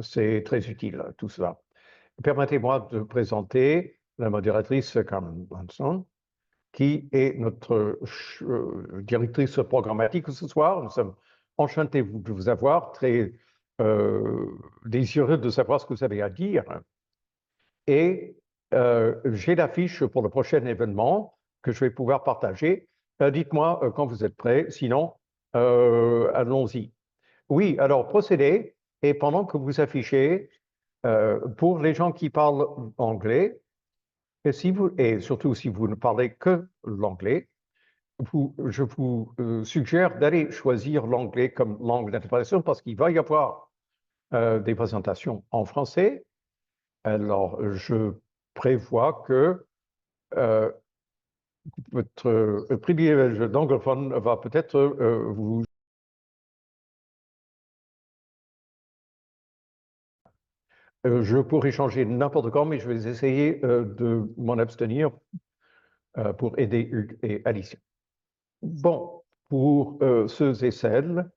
C'est très utile, tout cela. Permettez-moi de présenter la modératrice Carmen Branson, qui est notre directrice programmatique ce soir. Nous sommes enchantés de vous avoir, très désireux de savoir ce que vous avez à dire. Et j'ai l'affiche pour le prochain événement que je vais pouvoir partager. Dites-moi quand vous êtes prêts, sinon allons-y. Oui, alors procédez, et pendant que vous affichez, pour les gens qui parlent anglais, et surtout si vous ne parlez que l'anglais, je vous suggère d'aller choisir l'anglais comme langue d'interprétation parce qu'il va y avoir des présentations en français. Alors, je prévois que votre privilège d'anglophone va peut-être vous... je pourrais changer n'importe quand, mais je vais essayer de m'en abstenir pour aider Hugues et Alicia. Bon, pour ceux et celles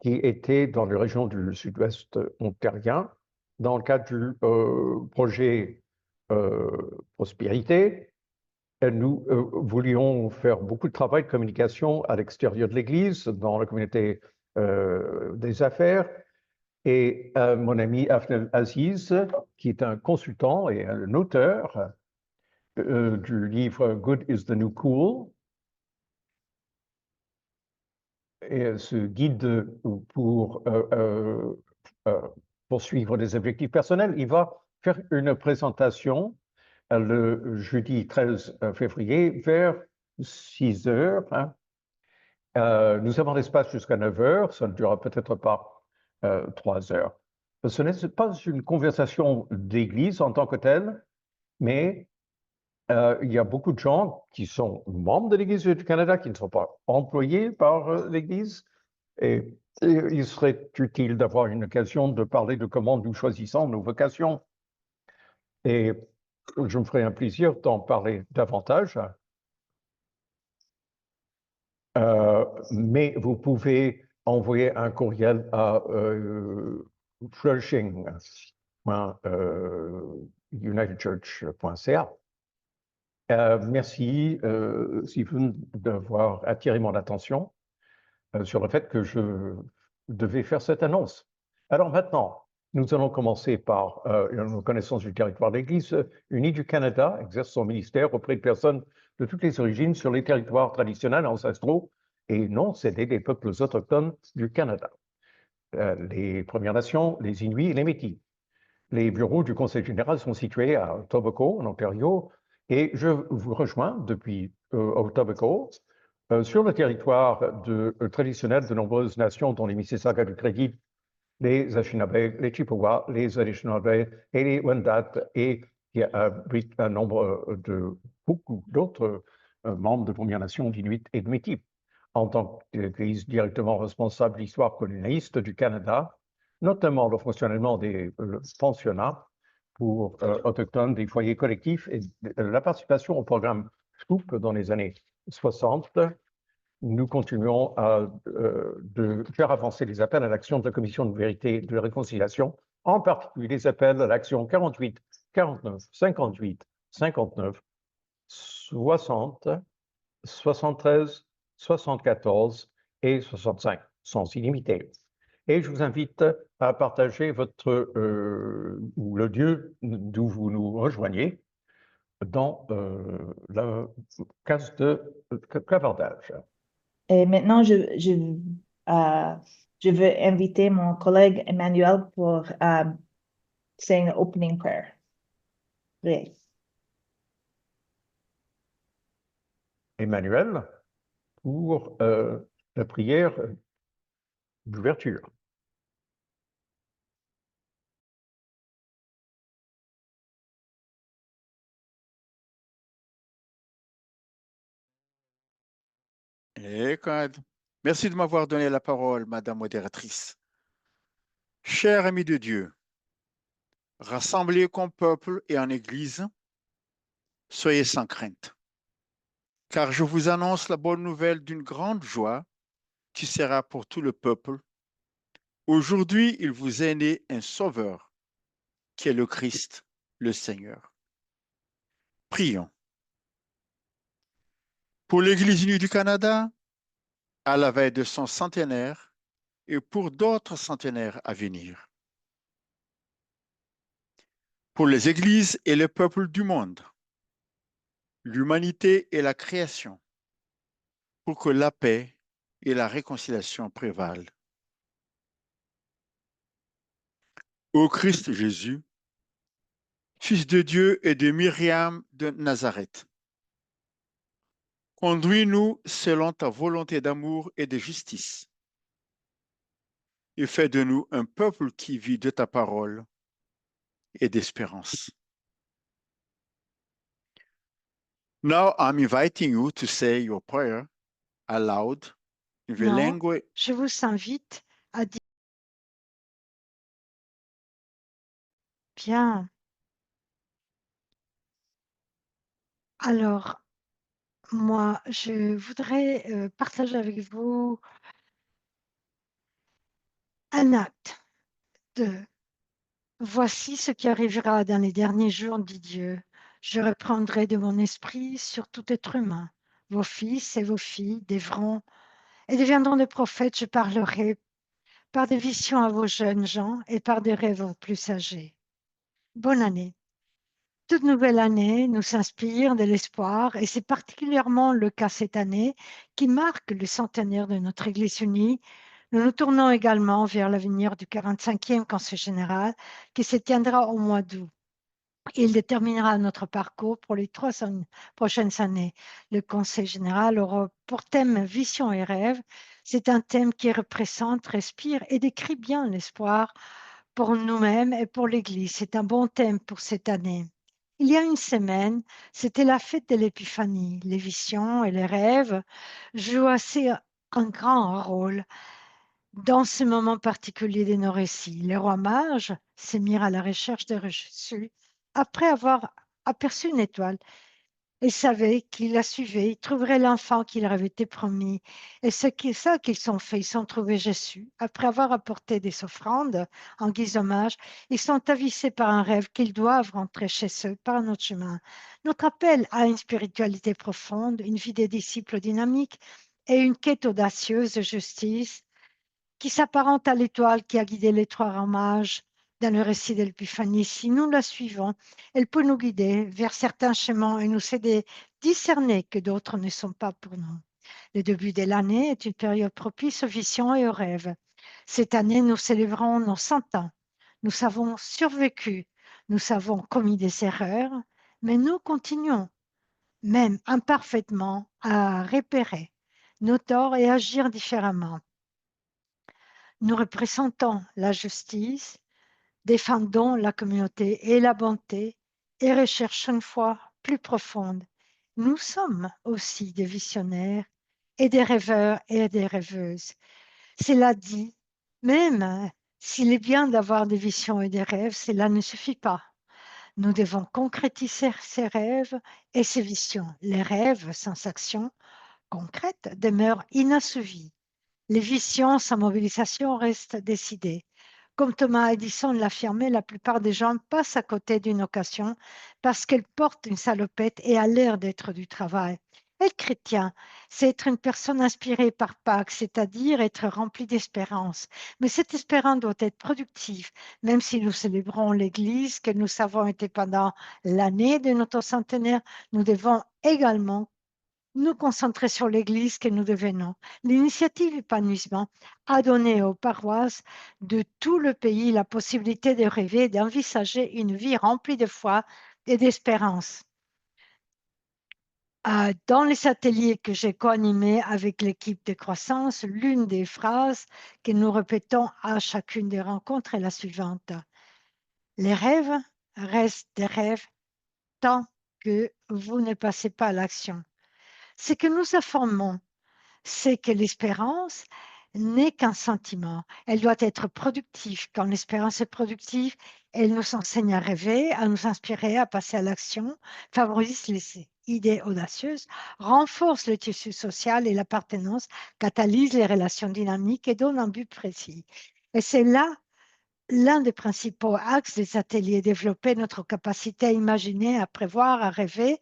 qui étaient dans les régions du sud-ouest ontarien, dans le cadre du projet Prospérité, nous voulions faire beaucoup de travail de communication à l'extérieur de l'Église, dans la communauté des affaires. Et mon ami Afnel Aziz, qui est un consultant et un auteur du livre Good is the New Cool, et ce guide pour poursuivre des objectifs personnels, il va faire une présentation le jeudi 13 février vers 6 heures. Hein. Nous avons l'espace jusqu'à 9 heures, ça ne durera peut-être pas 3 heures. Ce n'est pas une conversation d'église en tant que telle, mais il y a beaucoup de gens qui sont membres de l'Église du Canada, qui ne sont pas employés par l'Église, et il serait utile d'avoir une occasion de parler de comment nous choisissons nos vocations. Et je me ferai un plaisir d'en parler davantage. Mais vous pouvez envoyer un courriel à flourishing.unitedchurch.ca. Merci, Stephen, d'avoir attiré mon attention sur le fait que je devais faire cette annonce. Alors maintenant, nous allons commencer par une reconnaissance du territoire de l'Église unie du Canada, exerce son ministère auprès de personnes de toutes les origines sur les territoires traditionnels, ancestraux et non cédés des peuples autochtones du Canada. Les Premières Nations, les Inuits et les Métis. Les bureaux du Conseil général sont situés à Etobicoke, en Ontario, et je vous rejoins depuis Etobicoke sur le territoire traditionnel de nombreuses nations, dont les Mississauga du Crédit, les Anishinaabe, les Chippewa, les Anishinaabe et les Wendat, et qui abritent un nombre de beaucoup d'autres membres de Premières Nations, d'Inuits et de Métis. En tant qu'Église directement responsable de l'histoire colonialiste du Canada, notamment le fonctionnement des pensionnats pour autochtones, des foyers collectifs et la participation au programme SCOOP dans les années 60, nous continuons de faire avancer les appels à l'action de la Commission de vérité et de réconciliation, en particulier les appels à l'action 48, 49, 58, 59, 60, 73, 74 et 65, sans illimité. Et je vous invite à partager ou le lieu d'où vous nous rejoignez dans la case de clavardage. Et maintenant, je veux inviter mon collègue Emmanuel pour say an opening prayer. Oui. Emmanuel, pour la prière d'ouverture. Merci de m'avoir donné la parole, Madame modératrice. Chers amis de Dieu, rassemblés comme peuple et en Église, soyez sans crainte, car je vous annonce la bonne nouvelle d'une grande joie qui sera pour tout le peuple. Aujourd'hui, il vous est né un sauveur, qui est le Christ, le Seigneur. Prions. Pour l'Église unie du Canada, à la veille de son centenaire, et pour d'autres centenaires à venir. Pour les églises et les peuples du monde, l'humanité et la création, pour que la paix et la réconciliation prévalent. Ô Christ Jésus, Fils de Dieu et de Myriam de Nazareth, conduis-nous selon ta volonté d'amour et de justice, et fais de nous un peuple qui vit de ta parole et d'espérance. Now I'm inviting you to say your prayer aloud in the Non, language. je vous invite à dire bien. Alors, moi, je voudrais partager avec vous un acte de voici ce qui arrivera dans les derniers jours, dit Dieu. Je reprendrai de mon esprit sur tout être humain. Vos fils et vos filles deviendront des prophètes. Je parlerai par des visions à vos jeunes gens et par des rêves aux plus âgés. Bonne année. Toute nouvelle année nous inspire de l'espoir et c'est particulièrement le cas cette année qui marque le centenaire de notre Église unie. Nous nous tournons également vers l'avenir du 45e Conseil général qui se tiendra au mois d'août. Il déterminera notre parcours pour les 3 prochaines années. Le Conseil général aura pour thème Vision et rêve. C'est un thème qui représente, respire et décrit bien l'espoir pour nous-mêmes et pour l'Église. C'est un bon thème pour cette année. Il y a une semaine, c'était la fête de l'Épiphanie. Les visions et les rêves jouent assez un grand rôle dans ce moment particulier de nos récits. Les rois mages se mirent à la recherche de Jésus après avoir aperçu une étoile. Ils savaient qu'ils la suivaient, ils trouveraient l'enfant qui leur avait été promis. Et ça qu'ils ont fait, ils ont trouvé Jésus. Après avoir apporté des offrandes en guise d'hommage, ils sont avisés par un rêve qu'ils doivent rentrer chez eux par un autre chemin. Notre appel à une spiritualité profonde, une vie des disciples dynamique et une quête audacieuse de justice qui s'apparente à l'étoile qui a guidé les 3 mages dans le récit de l'Épiphanie. Si nous la suivons, elle peut nous guider vers certains chemins et nous aider à discerner que d'autres ne sont pas pour nous. Le début de l'année est une période propice aux visions et aux rêves. Cette année, nous célébrons nos 100 ans. Nous avons survécu, nous avons commis des erreurs, mais nous continuons, même imparfaitement, à repérer nos torts et agir différemment. Nous représentons la justice, défendons la communauté et la bonté et recherchons une foi plus profonde. Nous sommes aussi des visionnaires et des rêveurs et des rêveuses. Cela dit, même s'il est bien d'avoir des visions et des rêves, cela ne suffit pas. Nous devons concrétiser ces rêves et ces visions. Les rêves sans action concrète demeurent inassouvis. Les visions sans mobilisation restent décidées. Comme Thomas Edison l'affirmait, la plupart des gens passent à côté d'une occasion parce qu'elle porte une salopette et a l'air d'être du travail. Être chrétien, c'est être une personne inspirée par Pâques, c'est-à-dire être rempli d'espérance. Mais cette espérance doit être productive, même si nous célébrons l'Église que nous avons été pendant l'année de notre centenaire, nous devons également nous concentrer sur l'Église que nous devenons. L'initiative épanouissement a donné aux paroisses de tout le pays la possibilité de rêver et d'envisager une vie remplie de foi et d'espérance. Dans les ateliers que j'ai co-animés avec l'équipe de croissance, l'une des phrases que nous répétons à chacune des rencontres est la suivante. Les rêves restent des rêves tant que vous ne passez pas à l'action. Ce que nous affirmons, c'est que l'espérance n'est qu'un sentiment. Elle doit être productive. Quand l'espérance est productive, elle nous enseigne à rêver, à nous inspirer, à passer à l'action, favorise les idées audacieuses, renforce le tissu social et l'appartenance, catalyse les relations dynamiques et donne un but précis. Et c'est là l'un des principaux axes des ateliers, développer notre capacité à imaginer, à prévoir, à rêver,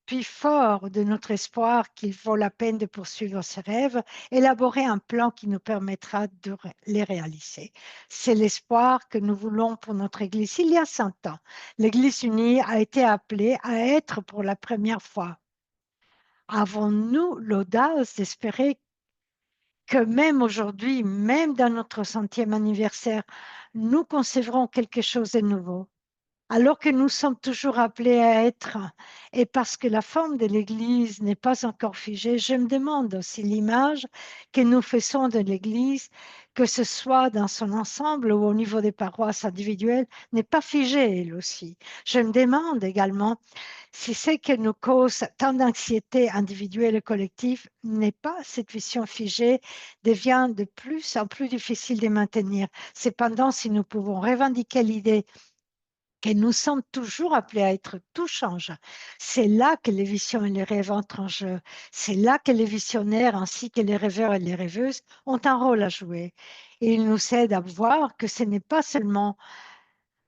puis fort de notre espoir qu'il vaut la peine de poursuivre ses rêves, élaborer un plan qui nous permettra de les réaliser. C'est l'espoir que nous voulons pour notre Église. Il y a 100 ans, l'Église unie a été appelée à être pour la première fois. Avons-nous l'audace d'espérer que même aujourd'hui, même dans notre 100e anniversaire, nous concevrons quelque chose de nouveau? Alors que nous sommes toujours appelés à être, et parce que la forme de l'Église n'est pas encore figée, je me demande si l'image que nous faisons de l'Église, que ce soit dans son ensemble ou au niveau des paroisses individuelles, n'est pas figée elle aussi. Je me demande également si ce qui nous cause tant d'anxiété individuelle et collective n'est pas cette vision figée, devient de plus en plus difficile de maintenir. Cependant, si nous pouvons revendiquer l'idée que nous sommes toujours appelés à être tout change. C'est là que les visions et les rêves entrent en jeu. C'est là que les visionnaires ainsi que les rêveurs et les rêveuses ont un rôle à jouer. Et ils nous aident à voir que ce n'est pas seulement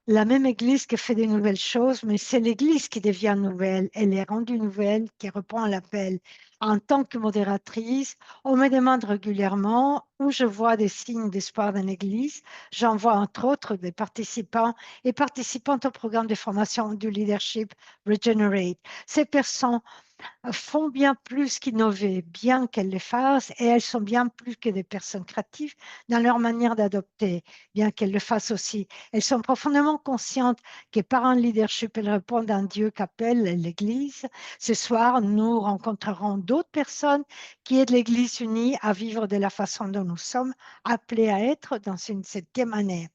la même Église qui fait de nouvelles choses, mais c'est l'Église qui devient nouvelle. Elle est rendue nouvelle, qui reprend l'appel. En tant que modératrice, on me demande régulièrement où je vois des signes d'espoir dans l'Église. J'en vois entre autres des participants et participantes au programme de formation du leadership Regenerate. Ces personnes font bien plus qu'innover, bien qu'elles le fassent, et elles sont bien plus que des personnes créatives dans leur manière d'adopter, bien qu'elles le fassent aussi. Elles sont profondément conscientes que par un leadership, elles répondent à un Dieu qu'appelle l'Église. Ce soir, nous rencontrerons d'autres personnes qui aident l'Église unie à vivre de la façon dont nous sommes appelés à être dans une 7e année.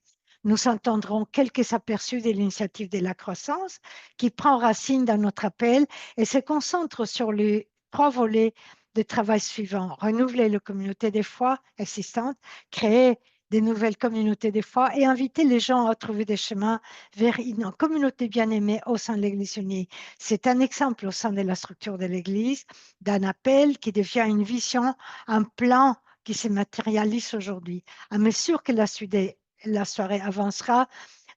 Nous entendrons quelques aperçus de l'initiative de la croissance qui prend racine dans notre appel et se concentre sur les 3 volets de travail suivants: renouveler la communauté des foi existantes, créer des nouvelles communautés des foi et inviter les gens à trouver des chemins vers une communauté bien-aimée au sein de l'Église unie. C'est un exemple au sein de la structure de l'Église, d'un appel qui devient une vision, un plan qui se matérialise aujourd'hui. À mesure que la soirée avancera,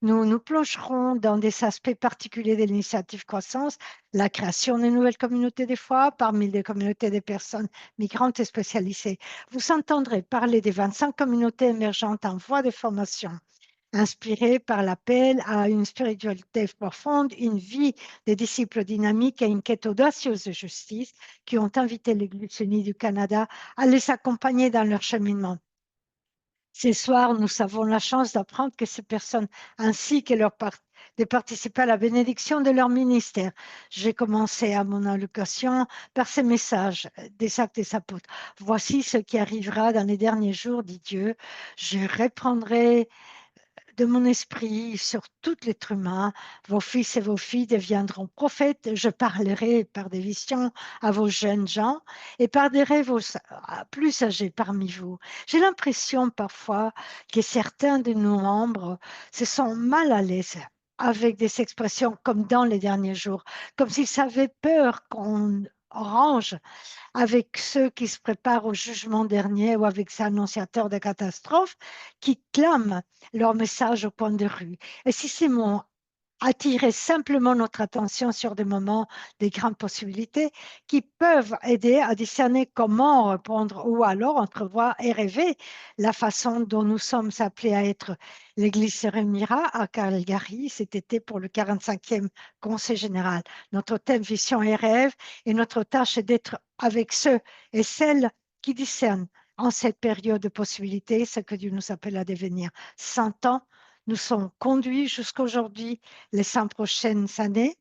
nous nous plongerons dans des aspects particuliers de l'initiative croissance, la création de nouvelles communautés des foi parmi les communautés des personnes migrantes et spécialisées. Vous entendrez parler des 25 communautés émergentes en voie de formation, inspirées par l'appel à une spiritualité profonde, une vie de disciples dynamiques et une quête audacieuse de justice qui ont invité l'Église unie du Canada à les accompagner dans leur cheminement. Ce soir, nous avons la chance d'apprendre que ces personnes, ainsi que de participer à la bénédiction de leur ministère. J'ai commencé à mon allocation par ces messages des Actes des Apôtres. Voici ce qui arrivera dans les derniers jours, dit Dieu. Je reprendrai de mon esprit sur tout l'être humain. Vos fils et vos filles deviendront prophètes. Je parlerai par des visions à vos jeunes gens et par des rêves aux plus âgés parmi vous. J'ai l'impression parfois que certains de nos membres se sont mal à l'aise avec des expressions comme dans les derniers jours, comme s'ils avaient peur qu'on range avec ceux qui se préparent au jugement dernier ou avec ces annonciateurs de catastrophes qui clament leur message au coin de rue. Et si ces mots attirer simplement notre attention sur des moments de grandes possibilités qui peuvent aider à discerner comment répondre ou alors entrevoir et rêver la façon dont nous sommes appelés à être. L'Église se réunira à Calgary cet été pour le 45e Conseil général. Notre thème vision et rêve et notre tâche est d'être avec ceux et celles qui discernent en cette période de possibilités ce que Dieu nous appelle à devenir. 100 ans nous sommes conduits jusqu'à aujourd'hui, les 100 prochaines années,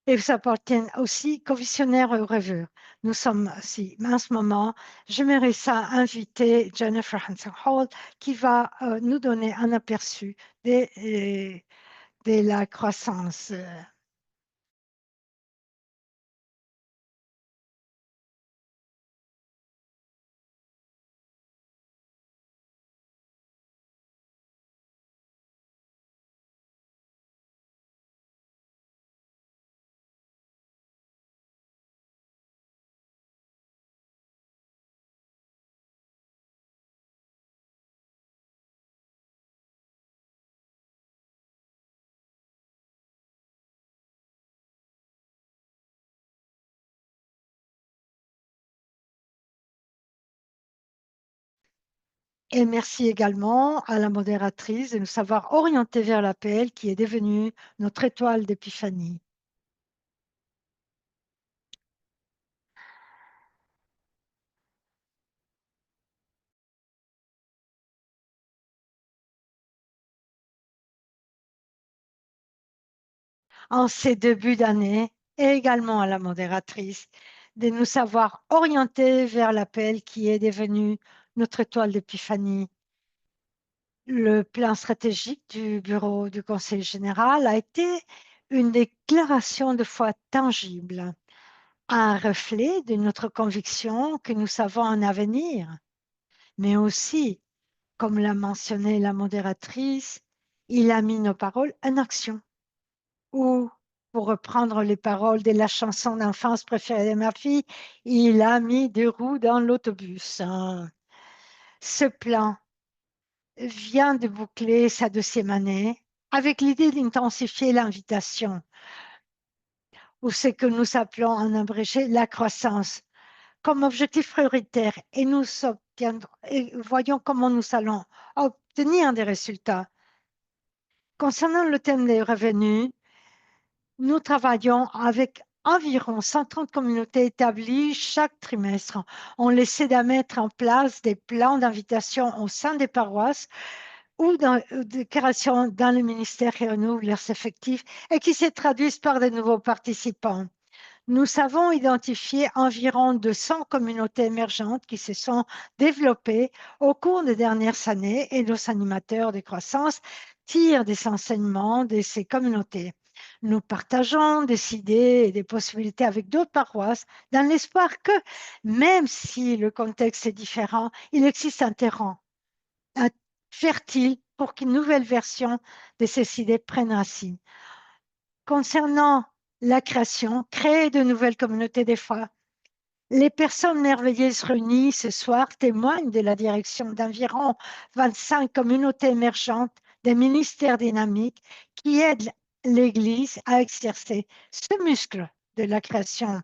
et vous appartiennent aussi qu'aux visionnaires et aux rêveurs. Nous sommes aussi, en ce moment, j'aimerais ça inviter Jennifer Hansen-Hall qui va nous donner un aperçu de la croissance. Et merci également à la modératrice de nous savoir orienter vers l'appel qui est devenu notre étoile d'épiphanie. En ces débuts d'année, et également à la modératrice de nous savoir orienter vers l'appel qui est devenu notre étoile d'épiphanie. Le plan stratégique du bureau du Conseil général a été une déclaration de foi tangible, un reflet de notre conviction que nous savons un avenir, mais aussi, comme l'a mentionné la modératrice, il a mis nos paroles en action. Ou, pour reprendre les paroles de la chanson d'enfance préférée de ma fille, il a mis des roues dans l'autobus. Ce plan vient de boucler sa 2e année avec l'idée d'intensifier l'invitation, ou ce que nous appelons en abrégé la croissance, comme objectif prioritaire, et voyons comment nous allons obtenir des résultats. Concernant le thème des revenus, nous travaillons avec environ 130 communautés établies chaque trimestre. On essaie de mettre en place des plans d'invitation au sein des paroisses ou de création dans le ministère qui renouvellent leurs effectifs et qui se traduisent par de nouveaux participants. Nous savons identifier environ 200 communautés émergentes qui se sont développées au cours des dernières années et nos animateurs de croissance tirent des enseignements de ces communautés. Nous partageons des idées et des possibilités avec d'autres paroisses dans l'espoir que, même si le contexte est différent, il existe un terrain fertile pour qu'une nouvelle version de ces idées prenne racine. Concernant la création, créer de nouvelles communautés des foi, les personnes merveilleuses réunies ce soir témoignent de la direction d'environ 25 communautés émergentes des ministères dynamiques qui aident l'Église à exercer ce muscle de la création.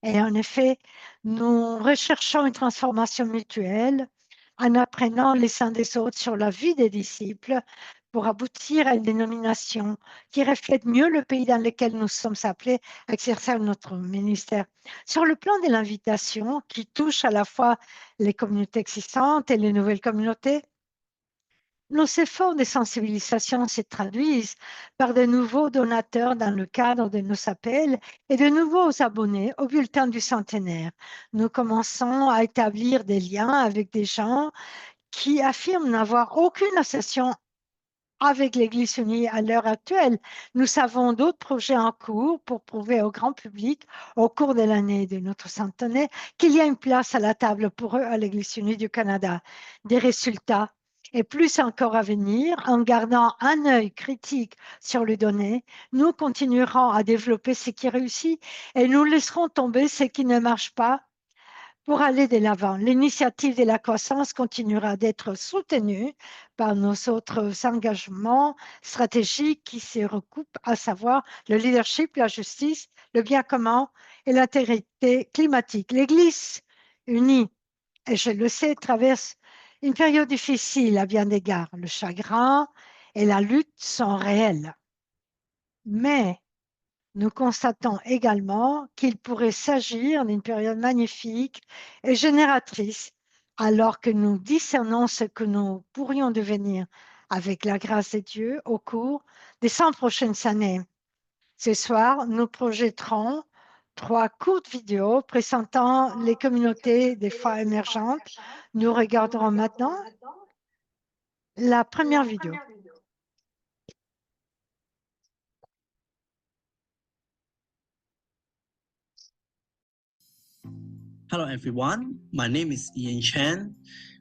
Et en effet, nous recherchons une transformation mutuelle en apprenant les uns des autres sur la vie des disciples pour aboutir à une dénomination qui reflète mieux le pays dans lequel nous sommes appelés à exercer notre ministère. Sur le plan de l'invitation, qui touche à la fois les communautés existantes et les nouvelles communautés, nos efforts de sensibilisation se traduisent par de nouveaux donateurs dans le cadre de nos appels et de nouveaux abonnés au bulletin du centenaire. Nous commençons à établir des liens avec des gens qui affirment n'avoir aucune association avec l'Église unie à l'heure actuelle. Nous avons d'autres projets en cours pour prouver au grand public au cours de l'année de notre centenaire qu'il y a une place à la table pour eux à l'Église unie du Canada. Des résultats et plus encore à venir, en gardant un œil critique sur les données, nous continuerons à développer ce qui réussit et nous laisserons tomber ce qui ne marche pas pour aller de l'avant. L'initiative de la croissance continuera d'être soutenue par nos autres engagements stratégiques qui se recoupent, à savoir le leadership, la justice, le bien commun et l'intégrité climatique. L'Église unie, et je le sais, traverse une période difficile à bien d'égards. Le chagrin et la lutte sont réels. Mais nous constatons également qu'il pourrait s'agir d'une période magnifique et génératrice, alors que nous discernons ce que nous pourrions devenir avec la grâce de Dieu au cours des 100 prochaines années. Ce soir, nous projetterons 3 courtes vidéos présentant les communautés des foi émergentes. Nous regarderons maintenant la première vidéo. Hello everyone, my name is Ian Chen.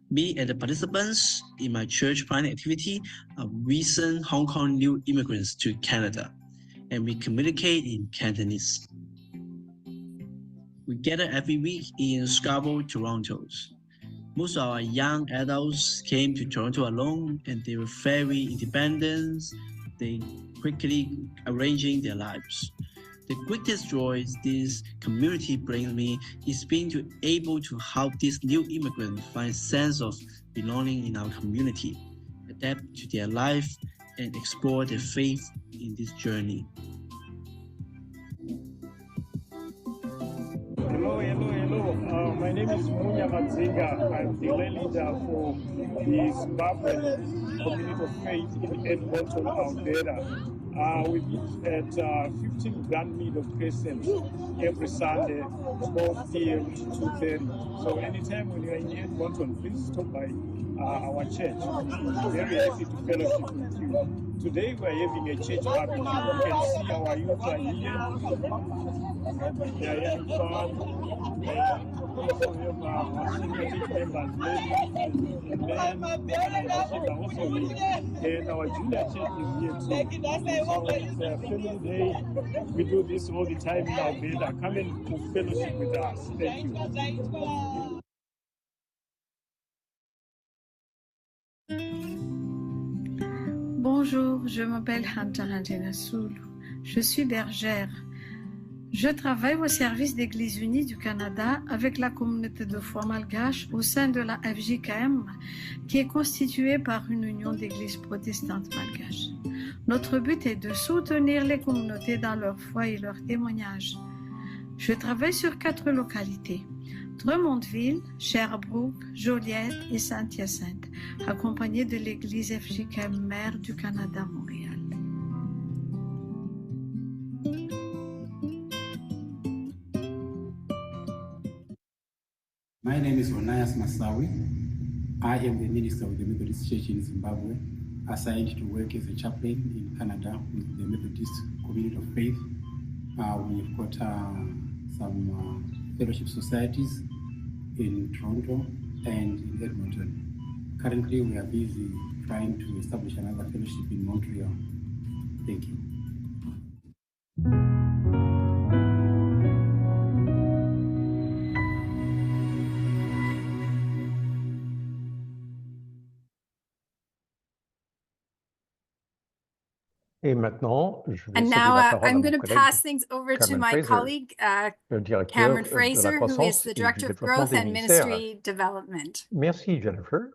Me and the participants in my church planning activity are recent Hong Kong new immigrants to Canada, and we communicate in Cantonese. We gather every week in Scarborough, Toronto. Most of our young adults came to Toronto alone, and they were very independent. They quickly arranging their lives. The greatest joy this community brings me is being able to help these new immigrants find a sense of belonging in our community, adapt to their life, and explore their faith in this journey. Hello. My name is Munya Mazinga. I'm the lay leader for the Zimbabwean Community of Faith in Edmonton, Alberta. We meet at 15 Grand Meadow Crescent every Sunday, 12 p.m. to 2:30. So anytime when you're in Edmonton, please stop by our church. We're very happy to fellowship with you. Today we're having a church barbecue. You can see our youth are here. They are having fun. We also have our senior church members, ladies and men, and are also here. And our junior church is here too. So it's a family day. We do this all the time in Alberta. Come and fellowship with us. Thank you. Bonjour, je m'appelle Hantara Soul. Je suis bergère. Je travaille au service d'Église unie du Canada avec la communauté de foi malgache au sein de la FJKM, qui est constituée par une union d'églises protestantes malgaches. Notre but est de soutenir les communautés dans leur foi et leur témoignage. Je travaille sur 4 localités: Drummondville, Sherbrooke, Joliette et Saint-Hyacinthe, accompagnée de l'église FJKM Mère du Canada, Montréal. My name is Onias Masawi. I am the minister of the Methodist Church in Zimbabwe, assigned to work as a chaplain in Canada with the Methodist Community of Faith. We've got some fellowship societies in Toronto and in Edmonton. Currently, we are busy trying to establish another fellowship in Montreal. Thank you. Et maintenant, je vais And céder now la parole à I'm mon going to collègue pass things over to Cameron my Fraser, colleague, le directeur Cameron de la Fraser, who is croissance the et du Director of développement Growth des and ministères. Ministry Development. Merci Jennifer.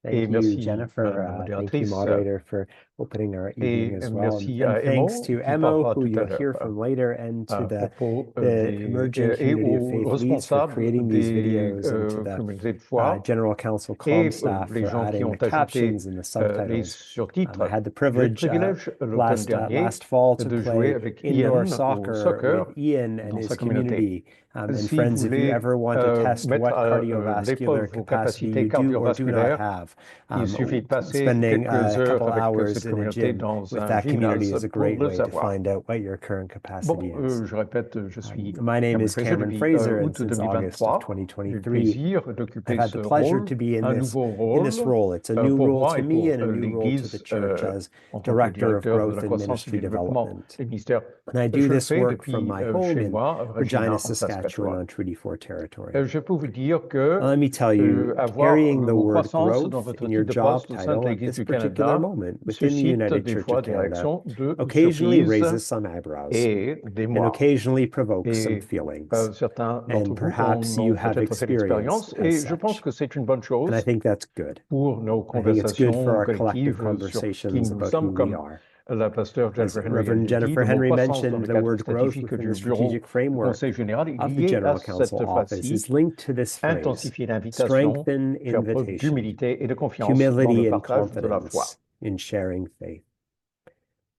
Et Thank you, merci Jennifer. Madame la Thank you, modératrice. moderator, for opening our evening Et as well. merci And à thanks Emo to qui Emo, parlera who tout à you'll hear l'heure from later, and to à the propos emerging et community of aux faith leads for responsables creating these des videos, and to the communautés de foi General Counsel et Comm staff les for gens qui adding ont the ajouté captions and the les subtitles. surtitres. I had the J'ai eu le privilege privilège l'automne dernier last fall to de jouer play avec indoor Ian au soccer with Ian and dans his sa communauté. community. And Si friends, vous if you voulez ever want to test mettre what à cardiovascular l'épreuve vos capacity capacités you do or do not cardiovasculaires, have, il suffit de passer spending quelques a heures couple avec hours cette in a communauté gym dans with un that community gymnase is a pour great le way to savoir. find out what your current capacity Bon, is. je répète, je suis My name Cameron is Fraser Cameron depuis Fraser, and août since August of 2023. J'ai le 2023, plaisir I've d'occuper had ce the pleasure rôle, to be un nouveau in this rôle role. It's a new pour role moi to et me pour and a new role to the l'Église church as en tant que Director of directeur de Growth la and croissance et Ministry du développement Development. des ministères. And I do Je le this fais work from depuis my home chez in moi, Regina, Regina, en Saskatchewan, Saskatchewan. on Treaty 4 territory. Je peux vous dire que Let me tell you, avoir carrying the le mot word croissance dans growth votre in your titre de job poste au sein de title at l'Église this du particular Canada moment within the suscite United des Church fois of des Canada réactions de occasionally surprise raises some eyebrows et des and mois. occasionally provokes some Et feelings. certains And d'entre vous perhaps en you ont have peut-être fait experienced l'expérience as et je pense such. que c'est une bonne And I chose think that's good. pour nos I think it's good for conversations our collective collectives sur qui conversations nous about who sommes, we comme are. la pasteur As Jennifer Henry a Reverend dit, Jennifer le mot Henry croissance dans mentioned, le the cadre word growth statistique within the du bureau strategic du framework Conseil général est of the lié à General cette Council office fois-ci is linked to this phrase, intensifier l'invitation, strengthen faire preuve invitation, d'humilité et de confiance dans le humility and partage de la foi. confidence in sharing faith.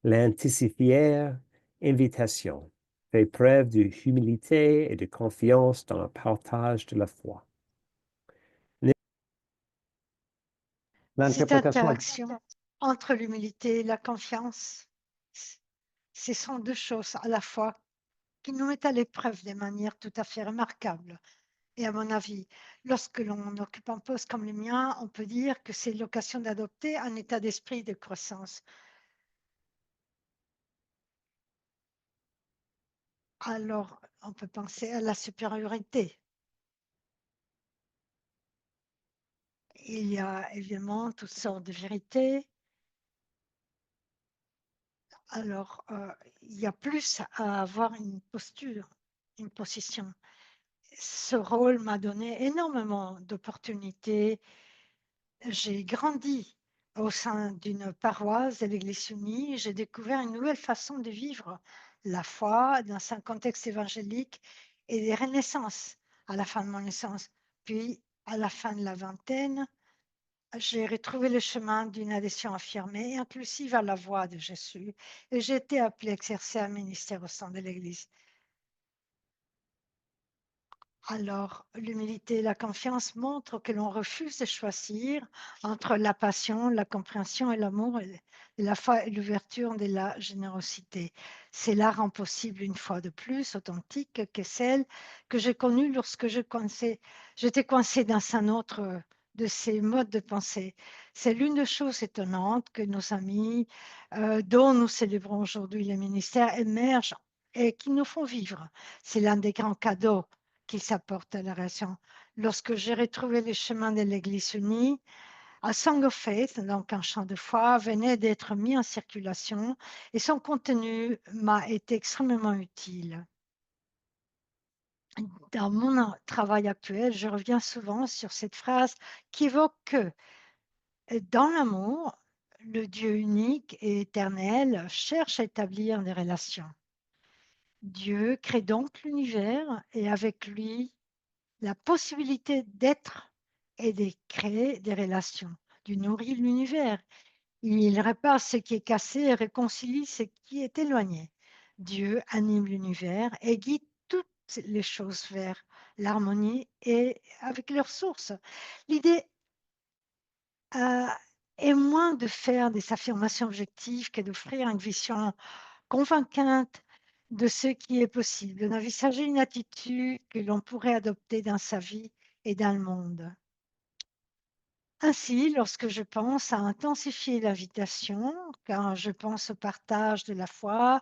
L'intensifier invitation fait preuve de humilité et de confiance dans le partage de la foi. Cette interaction entre l'humilité et la confiance, ce sont deux choses à la fois qui nous mettent à l'épreuve de manière tout à fait remarquable. Et à mon avis, lorsque l'on occupe un poste comme le mien, on peut dire que c'est l'occasion d'adopter un état d'esprit de croissance. Alors, on peut penser à la supériorité. Il y a évidemment toutes sortes de vérités. Alors, il y a plus à avoir une posture, une position. Ce rôle m'a donné énormément d'opportunités j'ai grandi au sein d'une paroisse de l'Église unie. J'ai découvert une nouvelle façon de vivre la foi dans un contexte évangélique et des renaissances à la fin de mon naissance. Puis, à la fin de la vingtaine, j'ai retrouvé le chemin d'une adhésion affirmée et inclusive à la voix de Jésus et j'ai été appelée à exercer un ministère au sein de l'Église. Alors, l'humilité et la confiance montrent que l'on refuse de choisir entre la passion, la compréhension et l'amour, et la foi et l'ouverture de la générosité. Cela rend possible une foi de plus authentique que celle que j'ai connue lorsque j'étais coincée dans un autre de ces modes de pensée. C'est l'une des choses étonnantes que nos amis, dont nous célébrons aujourd'hui le ministère, émergent et qui nous font vivre. C'est l'un des grands cadeaux qu'ils s'apportent à la relation. Lorsque j'ai retrouvé le chemin de l'Église unie, A Song of Faith, donc un chant de foi, venait d'être mis en circulation et son contenu m'a été extrêmement utile. Dans mon travail actuel, je reviens souvent sur cette phrase qui évoque que dans l'amour, le Dieu unique et éternel cherche à établir des relations. Dieu crée donc l'univers et avec lui la possibilité d'être et de créer des relations, de nourrir l'univers. Il répare ce qui est cassé et réconcilie ce qui est éloigné. Dieu anime l'univers et guide toutes les choses vers l'harmonie et avec leur source. L'idée est moins de faire des affirmations objectives que d'offrir une vision convaincante de ce qui est possible, d'envisager une attitude que l'on pourrait adopter dans sa vie et dans le monde. Ainsi, lorsque je pense à intensifier l'invitation, quand je pense au partage de la foi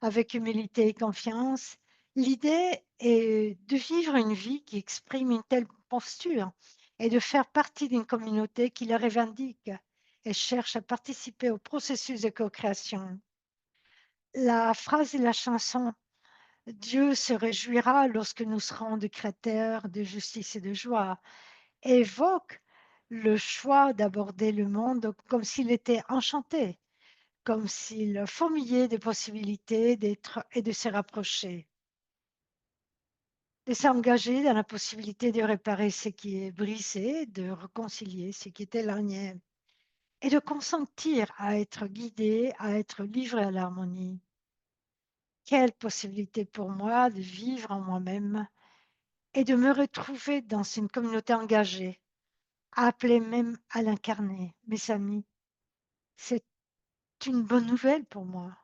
avec humilité et confiance, l'idée est de vivre une vie qui exprime une telle posture et de faire partie d'une communauté qui la revendique et cherche à participer au processus de co-création. La phrase de la chanson « Dieu se réjouira lorsque nous serons des créateurs de justice et de joie » évoque le choix d'aborder le monde comme s'il était enchanté, comme s'il fourmillait des possibilités d'être et de se rapprocher, de s'engager dans la possibilité de réparer ce qui est brisé, de réconcilier ce qui est éloigné et de consentir à être guidé, à être livré à l'harmonie. Quelle possibilité pour moi de vivre en moi-même et de me retrouver dans une communauté engagée, appelée même à l'incarner. Mes amis, c'est une bonne nouvelle pour moi.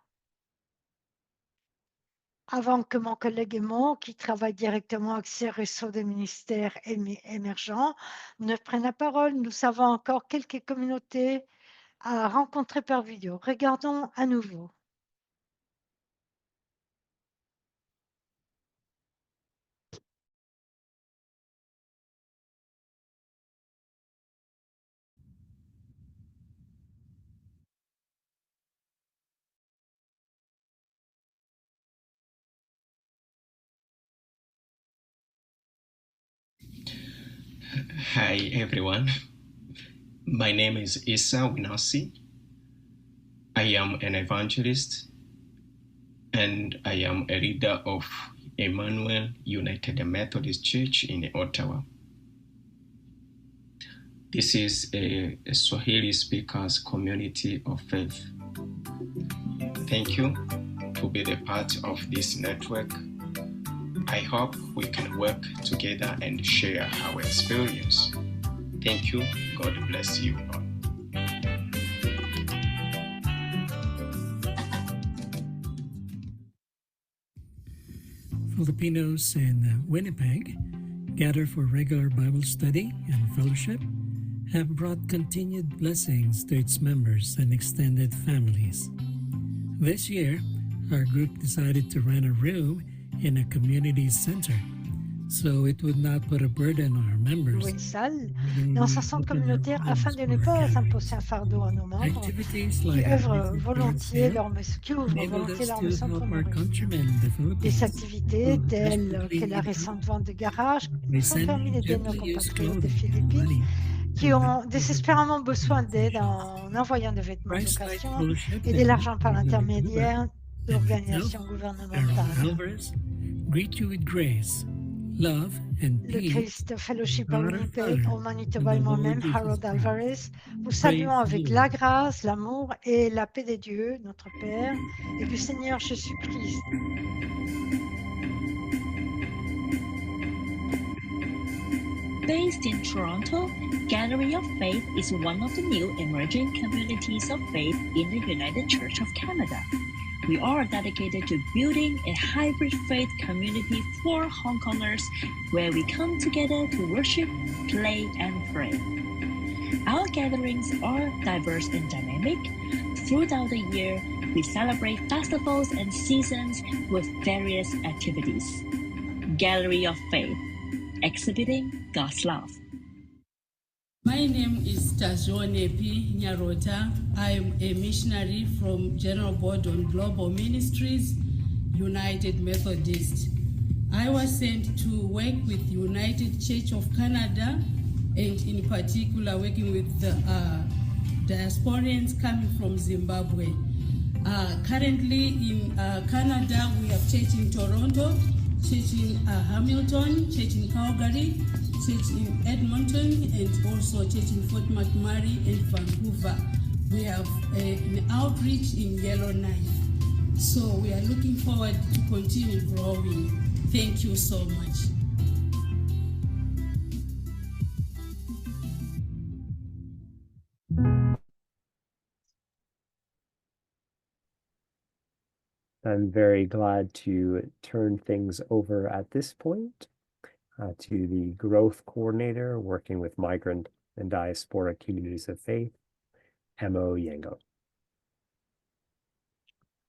Avant que mon collègue et moi, qui travaille directement avec ces réseaux de ministères émergents, ne prennent la parole, nous avons encore quelques communautés à rencontrer par vidéo. Regardons à nouveau. Hi everyone, my name is Issa Winasi. I am an evangelist and I am a leader of Emmanuel United Methodist Church in Ottawa. This is a Swahili speakers community of faith. Thank you to be the part of this network. I hope we can work together and share our experience. Thank you. God bless you all. Filipinos in Winnipeg gather for regular Bible study and fellowship have brought continued blessings to its members and extended families. This year, our group decided to rent a room in a community center, so it would not put a burden on our members. Louer une salle dans un centre communautaire afin de ne pas imposer un fardeau à nos membres qui ouvrent volontiers leur maison pour des activités telles que la récente vente de garage nous ont permis d'aider nos compatriotes des Philippines qui ont désespérément besoin d'aide en envoyant des vêtements Christ-like d'occasion fellowship et de and l'argent par Movement l'intermédiaire and d'organisations myself, gouvernementales. Aaron Alvarez, greet you with grace, love, and Le peace. Christ Fellowship à God our Winnipeg, Father, au Manitoba et and the Lord moi-même, Jesus Harold Christ. Alvarez, vous Praise saluons avec the la Lord. grâce, l'amour et la paix de Dieu, notre Père, et du Seigneur Jésus-Christ. Based in Toronto, Gallery of Faith is one of the new emerging communities of faith in the United Church of Canada. We are dedicated to building a hybrid faith community for Hong Kongers where we come together to worship, play, and pray. Our gatherings are diverse and dynamic. Throughout the year, we celebrate festivals and seasons with various activities. Gallery of Faith, exhibiting God's love. My name is Tajone P. Nyarota. I'm a missionary from General Board on Global Ministries, United Methodist. I was sent to work with United Church of Canada, and in particular working with the diasporians coming from Zimbabwe. Currently in Canada, we have church in Toronto, church in Hamilton, church in Calgary, church in Edmonton, and also church in Fort McMurray and Vancouver. We have an outreach in Yellowknife. So we are looking forward to continue growing. Thank you so much. I'm very glad to turn things over at this point to the growth coordinator working with migrant and diaspora communities of faith, Emo Yango.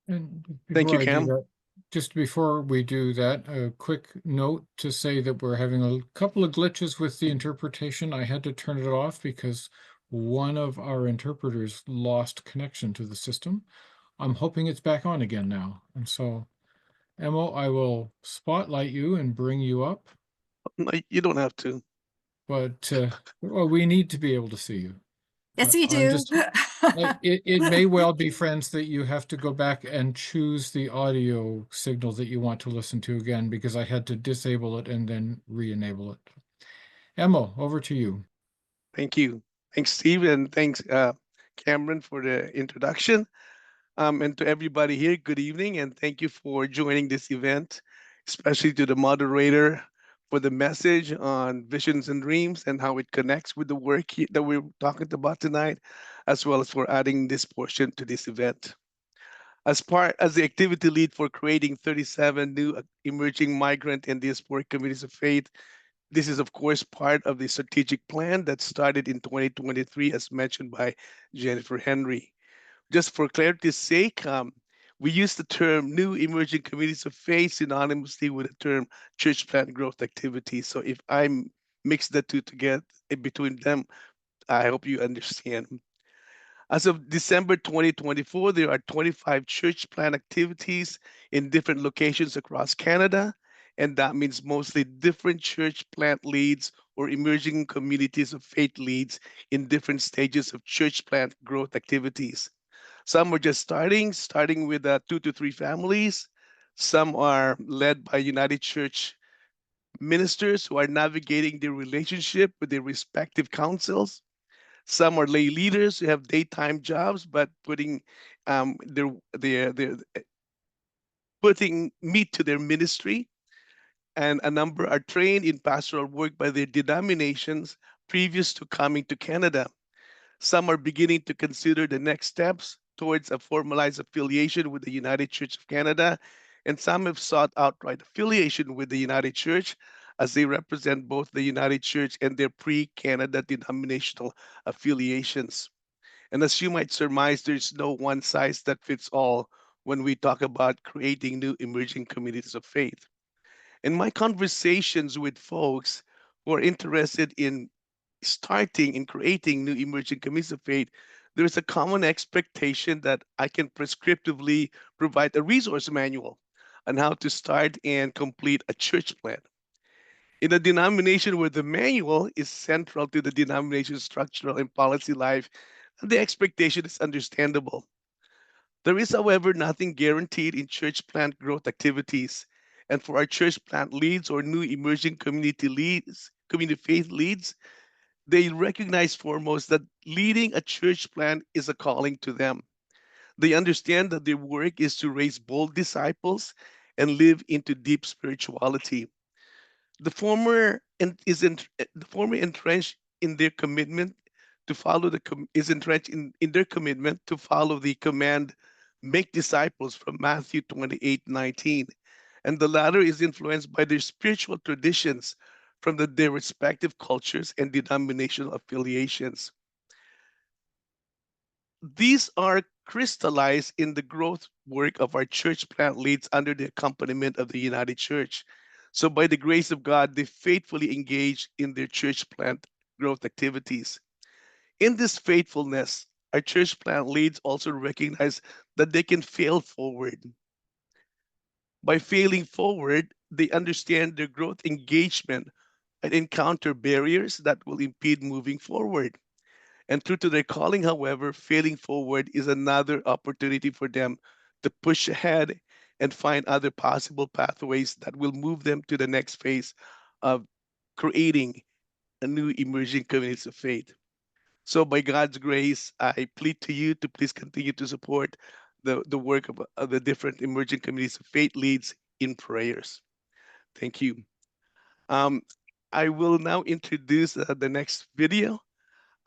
And Thank you, before I do Cam. that, just before we do that, a quick note to say that we're having a couple of glitches with the interpretation. I had to turn it off because one of our interpreters lost connection to the system. I'm hoping it's back on again now. And so, Emo, I will spotlight you and bring you up. No, you don't have to. But well, we need to be able to see you. Yes, we I'm do. just- it may well be, friends, that you have to go back and choose the audio signal that you want to listen to again, because I had to disable it and then re-enable it. Emo, over to you. Thank you. Thanks, Steve, and thanks, Cameron, for the introduction. And to everybody here, good evening, and thank you for joining this event, especially to the moderator for the message on visions and dreams and how it connects with the work that we're talking about tonight, as well as for adding this portion to this event. As the activity lead for creating 37 new emerging migrant and diaspora communities of faith, this is, of course, part of the strategic plan that started in 2023, as mentioned by Jennifer Henry. Just for clarity's sake, we use the term new emerging communities of faith synonymously with the term church plant growth activity. So if I mix the two together between them, I hope you understand. As of December 2024, there are 25 church plant activities in different locations across Canada. And that means mostly different church plant leads or emerging communities of faith leads in different stages of church plant growth activities. Some are just starting with 2 to 3 families. Some are led by United Church ministers who are navigating their relationship with their respective councils. Some are lay leaders who have daytime jobs, but putting putting meat to their ministry. And a number are trained in pastoral work by their denominations previous to coming to Canada. Some are beginning to consider the next steps towards a formalized affiliation with the United Church of Canada, and some have sought outright affiliation with the United Church as they represent both the United Church and their pre-Canada denominational affiliations. And as you might surmise, there's no one size that fits all when we talk about creating new emerging communities of faith. In my conversations with folks who are interested in starting and creating new emerging communities of faith, there's a common expectation that I can prescriptively provide a resource manual on how to start and complete a church plant. In a denomination where the manual is central to the denomination's structural and policy life, the expectation is understandable. There is, however, nothing guaranteed in church plant growth activities. And for our church plant leads or new emerging community faith leads, they recognize foremost that leading a church plant is a calling to them. They understand that their work is to raise bold disciples and live into deep spirituality. The former entrenched in their commitment to follow in their commitment to follow the command, make disciples from Matthew 28:19. And the latter is influenced by their spiritual traditions from their respective cultures and denominational affiliations. These are crystallized in the growth work of our church plant leads under the accompaniment of the United Church. So by the grace of God, they faithfully engage in their church plant growth activities. In this faithfulness, our church plant leads also recognize that they can fail forward. By failing forward, they understand their growth engagement and encounter barriers that will impede moving forward. And true to their calling, however, failing forward is another opportunity for them to push ahead and find other possible pathways that will move them to the next phase of creating a new emerging communities of faith. So by God's grace, I plead to you to please continue to support the work of the different emerging communities of faith leads in prayers. Thank you. I will now introduce the next video,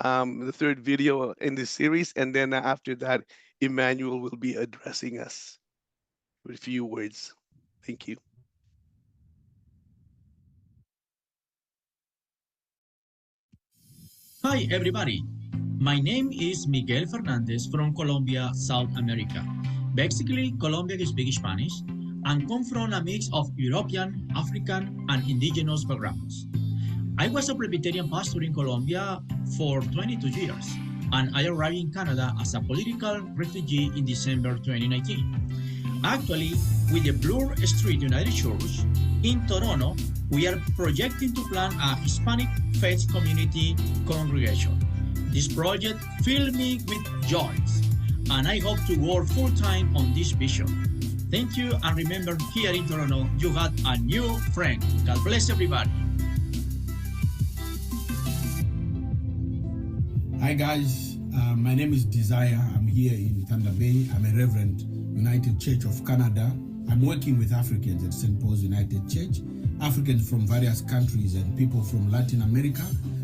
the third video in this series, and then after that, Emmanuel will be addressing us with a few words. Thank you. Hi, everybody. My name is Miguel Fernandez from Colombia, South America. Basically, Colombia speaks Spanish and come from a mix of European, African, and indigenous backgrounds. I was a Presbyterian pastor in Colombia for 22 years, and I arrived in Canada as a political refugee in December 2019. Actually, with the Bloor Street United Church in Toronto, we are projecting to plant a Hispanic faith community congregation. This project filled me with joy, and I hope to work full-time on this vision. Thank you, and remember, here in Toronto, you got a new friend. God bless everybody. Hi guys, my name is Desire. I'm here in Thunder Bay. I'm a Reverend, United Church of Canada. I'm working with Africans at St. Paul's United Church, Africans from various countries and people from Latin America.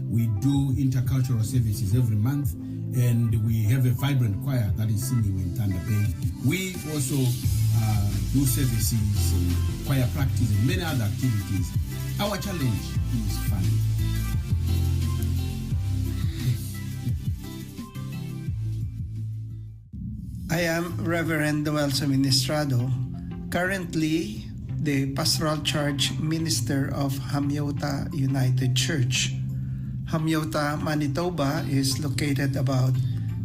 We do intercultural services every month, and we have a vibrant choir that is singing in Thunder Bay. We also do services, choir practice, and many other activities. Our challenge is funding. I am Reverend Noelso Ministrado, currently the Pastoral Charge Minister of Hamyota United Church. Hamyota, Manitoba is located about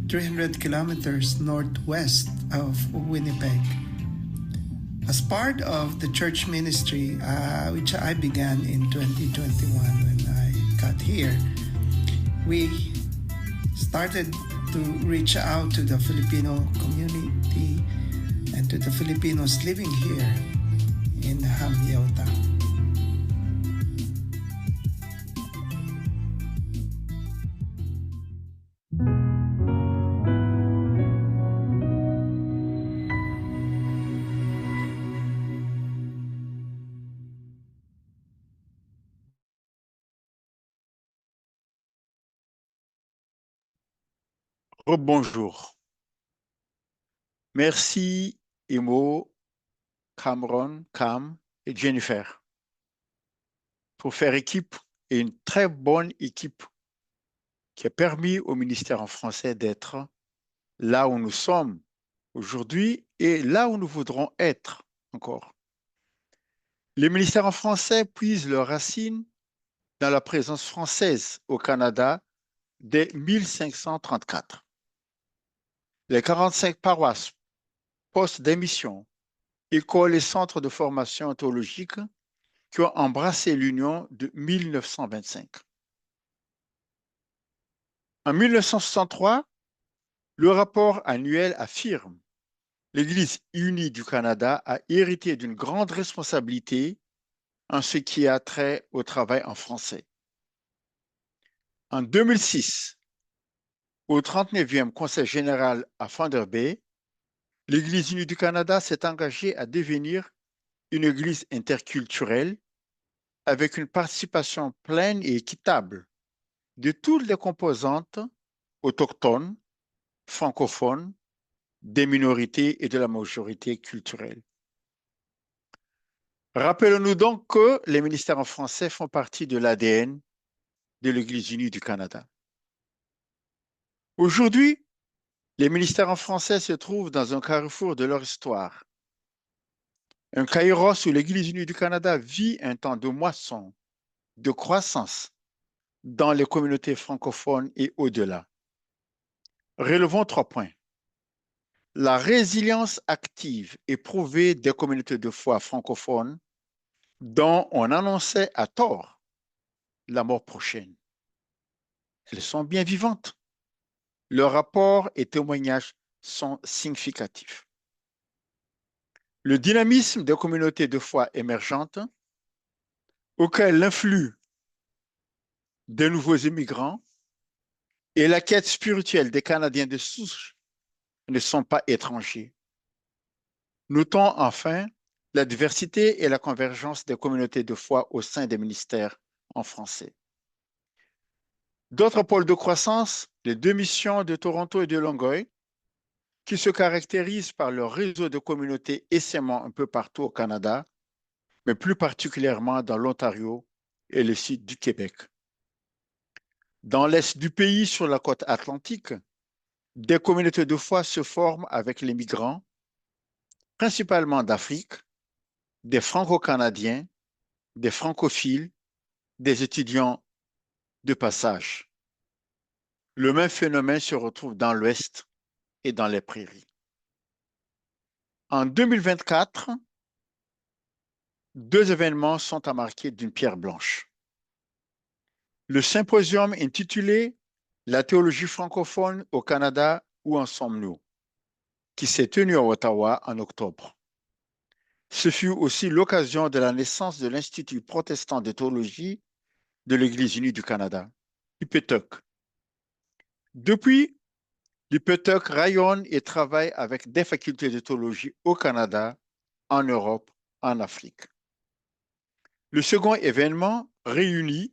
300 kilometers northwest of Winnipeg. As part of the church ministry, which I began in 2021 when I got here, we started to reach out to the Filipino community and to the Filipinos living here in Hamyota. Bonjour. Merci Imo, Cameron, Cam et Jennifer pour faire équipe, et une très bonne équipe qui a permis au ministère en français d'être là où nous sommes aujourd'hui et là où nous voudrons être encore. Les ministères en français puisent leurs racines dans la présence française au Canada dès 1534. Les 45 paroisses, postes d'émission, écoles et centres de formation théologique qui ont embrassé l'Union de 1925. En 1963, le rapport annuel affirme l'Église unie du Canada a hérité d'une grande responsabilité en ce qui a trait au travail en français. En 2006, au 39e Conseil général à Thunder Bay, l'Église unie du Canada s'est engagée à devenir une Église interculturelle avec une participation pleine et équitable de toutes les composantes autochtones, francophones, des minorités et de la majorité culturelle. Rappelons-nous donc que les ministères en français font partie de l'ADN de l'Église unie du Canada. Aujourd'hui, les ministères en français se trouvent dans un carrefour de leur histoire. Un kairos où l'Église unie du Canada vit un temps de moisson, de croissance dans les communautés francophones et au-delà. Relevons 3 points. La résilience active et prouvée des communautés de foi francophones dont on annonçait à tort la mort prochaine. Elles sont bien vivantes. Leurs rapports et témoignages sont significatifs. Le dynamisme des communautés de foi émergentes, auquel l'influx des nouveaux immigrants et la quête spirituelle des Canadiens de souche ne sont pas étrangers. Notons enfin la diversité et la convergence des communautés de foi au sein des ministères en français. D'autres pôles de croissance, les 2 missions de Toronto et de Longueuil, qui se caractérisent par leur réseau de communautés essaimant un peu partout au Canada, mais plus particulièrement dans l'Ontario et le sud du Québec. Dans l'est du pays, sur la côte atlantique, des communautés de foi se forment avec les migrants, principalement d'Afrique, des franco-canadiens, des francophiles, des étudiants de passage. Le même phénomène se retrouve dans l'ouest et dans les prairies. En 2024, 2 événements sont à marquer d'une pierre blanche. Le symposium intitulé « La théologie francophone au Canada, où en sommes-nous ?» qui s'est tenu à Ottawa en octobre. Ce fut aussi l'occasion de la naissance de l'Institut protestant de théologie de l'Église unie du Canada, l'IPTUC. Depuis, l'IPTUC rayonne et travaille avec des facultés de théologie au Canada, en Europe, en Afrique. Le second événement réunit,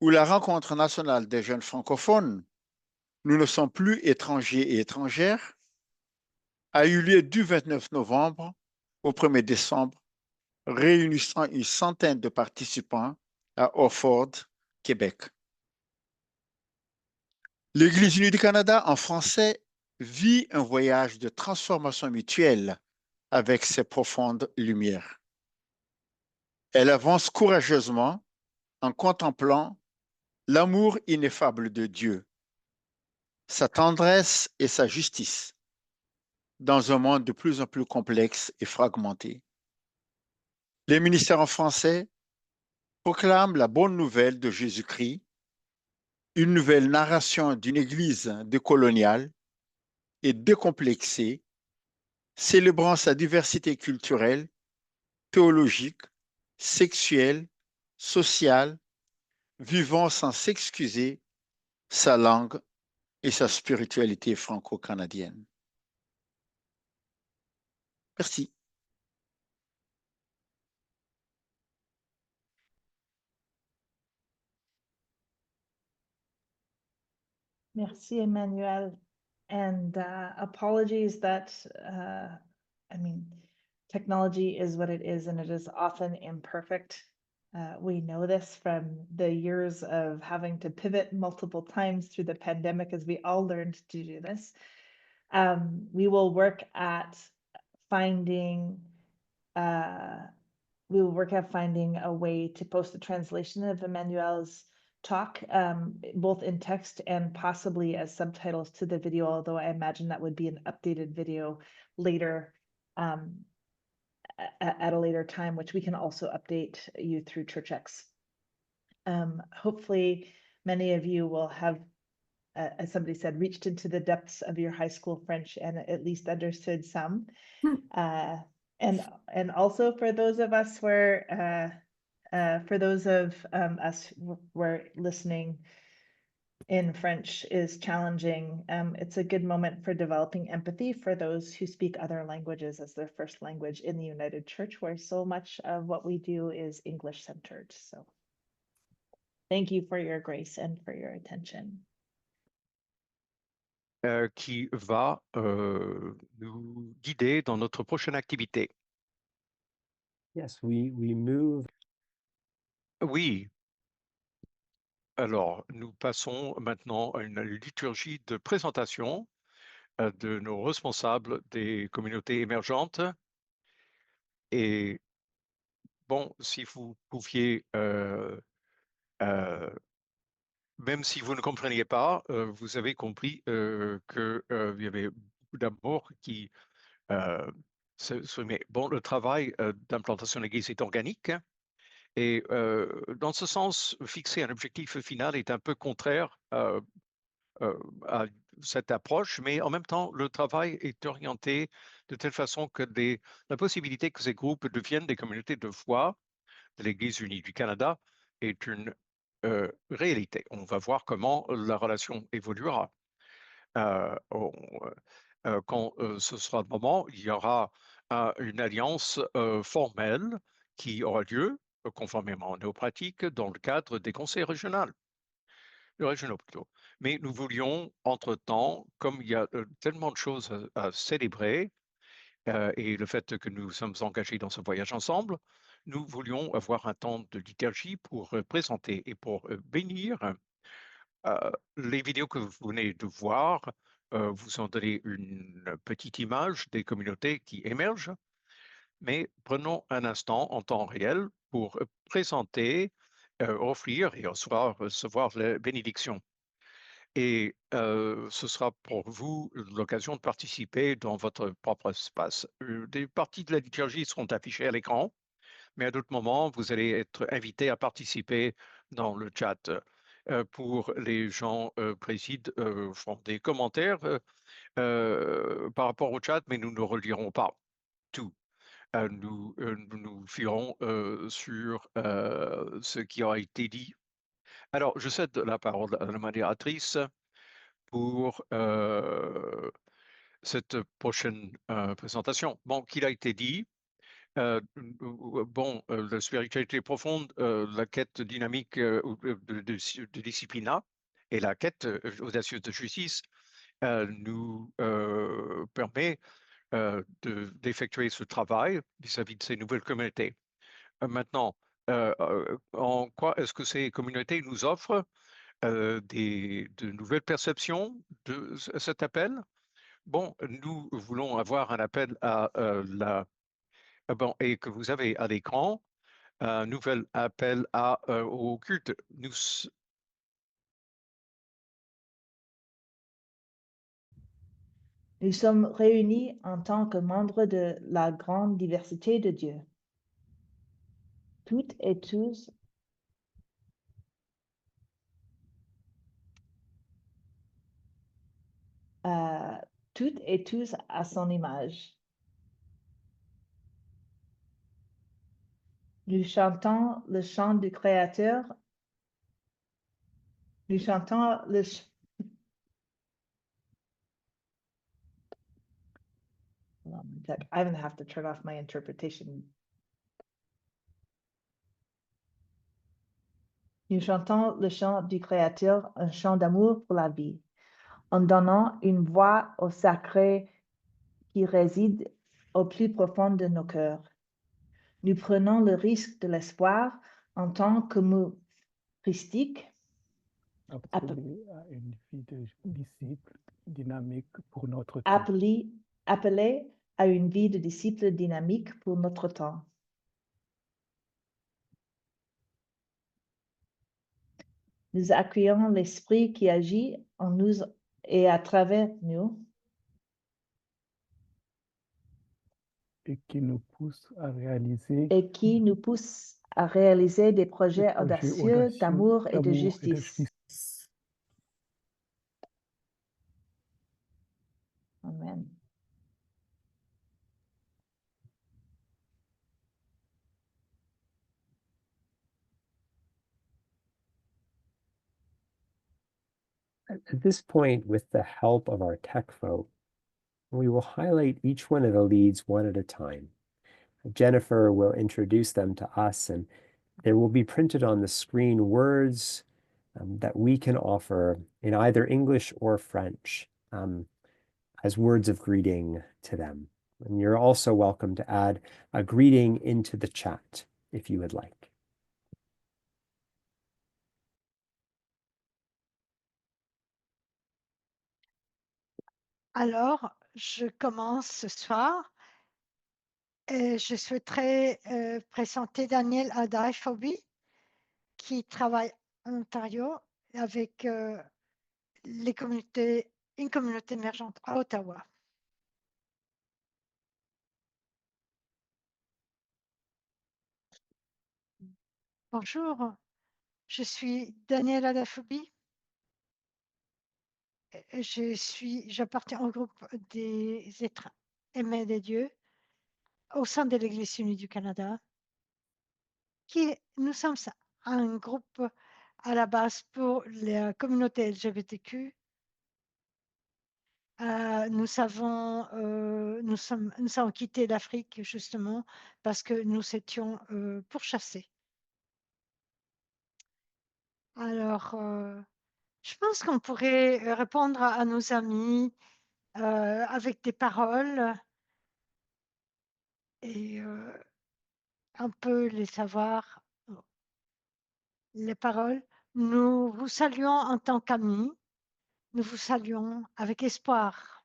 où la rencontre nationale des jeunes francophones, nous ne sommes plus étrangers et étrangères, a eu lieu du 29 novembre au 1er décembre, réunissant une centaine de participants à Orford, Québec. L'Église unie du Canada en français vit un voyage de transformation mutuelle avec ses profondes lumières. Elle avance courageusement en contemplant l'amour ineffable de Dieu, sa tendresse et sa justice dans un monde de plus en plus complexe et fragmenté. Les ministères en français proclament la bonne nouvelle de Jésus-Christ, une nouvelle narration d'une Église décoloniale et décomplexée, célébrant sa diversité culturelle, théologique, sexuelle, sociale, vivant sans s'excuser sa langue et sa spiritualité franco-canadienne. Merci. Merci, Emmanuel. And apologies that, I mean, technology is what it is, and it is often imperfect. We know this from the years of having to pivot multiple times through the pandemic as we all learned to do this. We will work at finding a way to post the translation of Emmanuel's talk, both in text and possibly as subtitles to the video, although I imagine that would be an updated video later at a later time, which we can also update you through ChurchX. Hopefully, many of you will have, as somebody said, reached into the depths of your high school French and at least understood some. And also for those of us where, for those of us where listening in French is challenging, it's a good moment for developing empathy for those who speak other languages as their first language in the United Church, where so much of what we do is English centered. So thank you for your grace and for your attention. Qui va nous guider dans notre prochaine activité. Yes, we move. Oui. Alors, nous passons maintenant à une liturgie de présentation de nos responsables des communautés émergentes. Et bon, si vous pouviez, même si vous ne compreniez pas, vous avez compris qu'il y avait beaucoup d'amour qui se met. Bon, le travail d'implantation de l'Église est organique. Et dans ce sens, fixer un objectif final est un peu contraire à à cette approche, mais en même temps, le travail est orienté de telle façon que la possibilité que ces groupes deviennent des communautés de foi de l'Église unie du Canada est une réalité. On va voir comment la relation évoluera. Quand ce sera le moment, il y aura une alliance formelle qui aura lieu, conformément à nos pratiques, dans le cadre des conseils régionaux. Mais nous voulions, entre-temps, comme il y a tellement de choses à célébrer, et le fait que nous sommes engagés dans ce voyage ensemble, nous voulions avoir un temps de liturgie pour présenter et pour bénir. Les vidéos que vous venez de voir vous ont donné une petite image des communautés qui émergent, mais prenons un instant en temps réel pour présenter, offrir et recevoir la bénédiction. Et ce sera pour vous l'occasion de participer dans votre propre espace. Des parties de la liturgie seront affichées à l'écran, mais à d'autres moments, vous allez être invité à participer dans le chat. Pour les gens président font des commentaires par rapport au chat, mais nous ne relirons pas tout. Nous nous fierons sur ce qui aura été dit. Alors, je cède la parole à la modératrice pour cette prochaine présentation. Bon, qu'il a été dit, bon, la spiritualité profonde, la quête dynamique de disciplina et la quête audacieuse de justice nous permet d'effectuer ce travail vis-à-vis de ces nouvelles communautés. Maintenant, en quoi est-ce que ces communautés nous offrent de nouvelles perceptions de cet appel? Bon, nous voulons avoir un appel à bon, et que vous avez à l'écran, un nouvel appel au culte. Nous sommes réunis en tant que membres de la grande diversité de Dieu. Toutes et tous toutes et tous à son image. Nous chantons le chant du Créateur. Nous chantons le I'm going to have to turn off my interpretation. Nous chantons le chant du Créateur, un chant d'amour pour la vie, en donnant une voix au sacré qui réside au plus profond de nos cœurs. Nous prenons le risque de l'espoir en tant que mot christique. Appelé à une vie de disciple dynamique pour notre temps. Appelé à une vie de disciple dynamique pour notre temps. Nous accueillons l'Esprit qui agit en nous et à travers nous. et qui nous pousse à réaliser et qui nous pousse à réaliser des des projets projets audacieux d'amour et de d'amour et de justice. justice. Amen. At this point, with the help of our tech folk, we will highlight each one of the leads one at a time. Jennifer will introduce them to us, and there will be printed on the screen words that we can offer in either English or French as words of greeting to them. And you're also welcome to add a greeting into the chat if you would like. Alors, je commence ce soir et je souhaiterais présenter Daniel Adai-Phobi qui travaille en Ontario avec une communauté émergente à Ottawa. Bonjour, je suis Daniel Adai-Phobi. J'appartiens au groupe des êtres aimés de Dieu au sein de l'Église unie du Canada. Nous sommes un groupe à la base pour la communauté LGBTQ. Nous avons quitté l'Afrique justement parce que nous étions pourchassés. Alors, je pense qu'on pourrait répondre à nos amis avec des paroles et un peu les savoir, les paroles. Nous vous saluons en tant qu'amis, nous vous saluons avec espoir.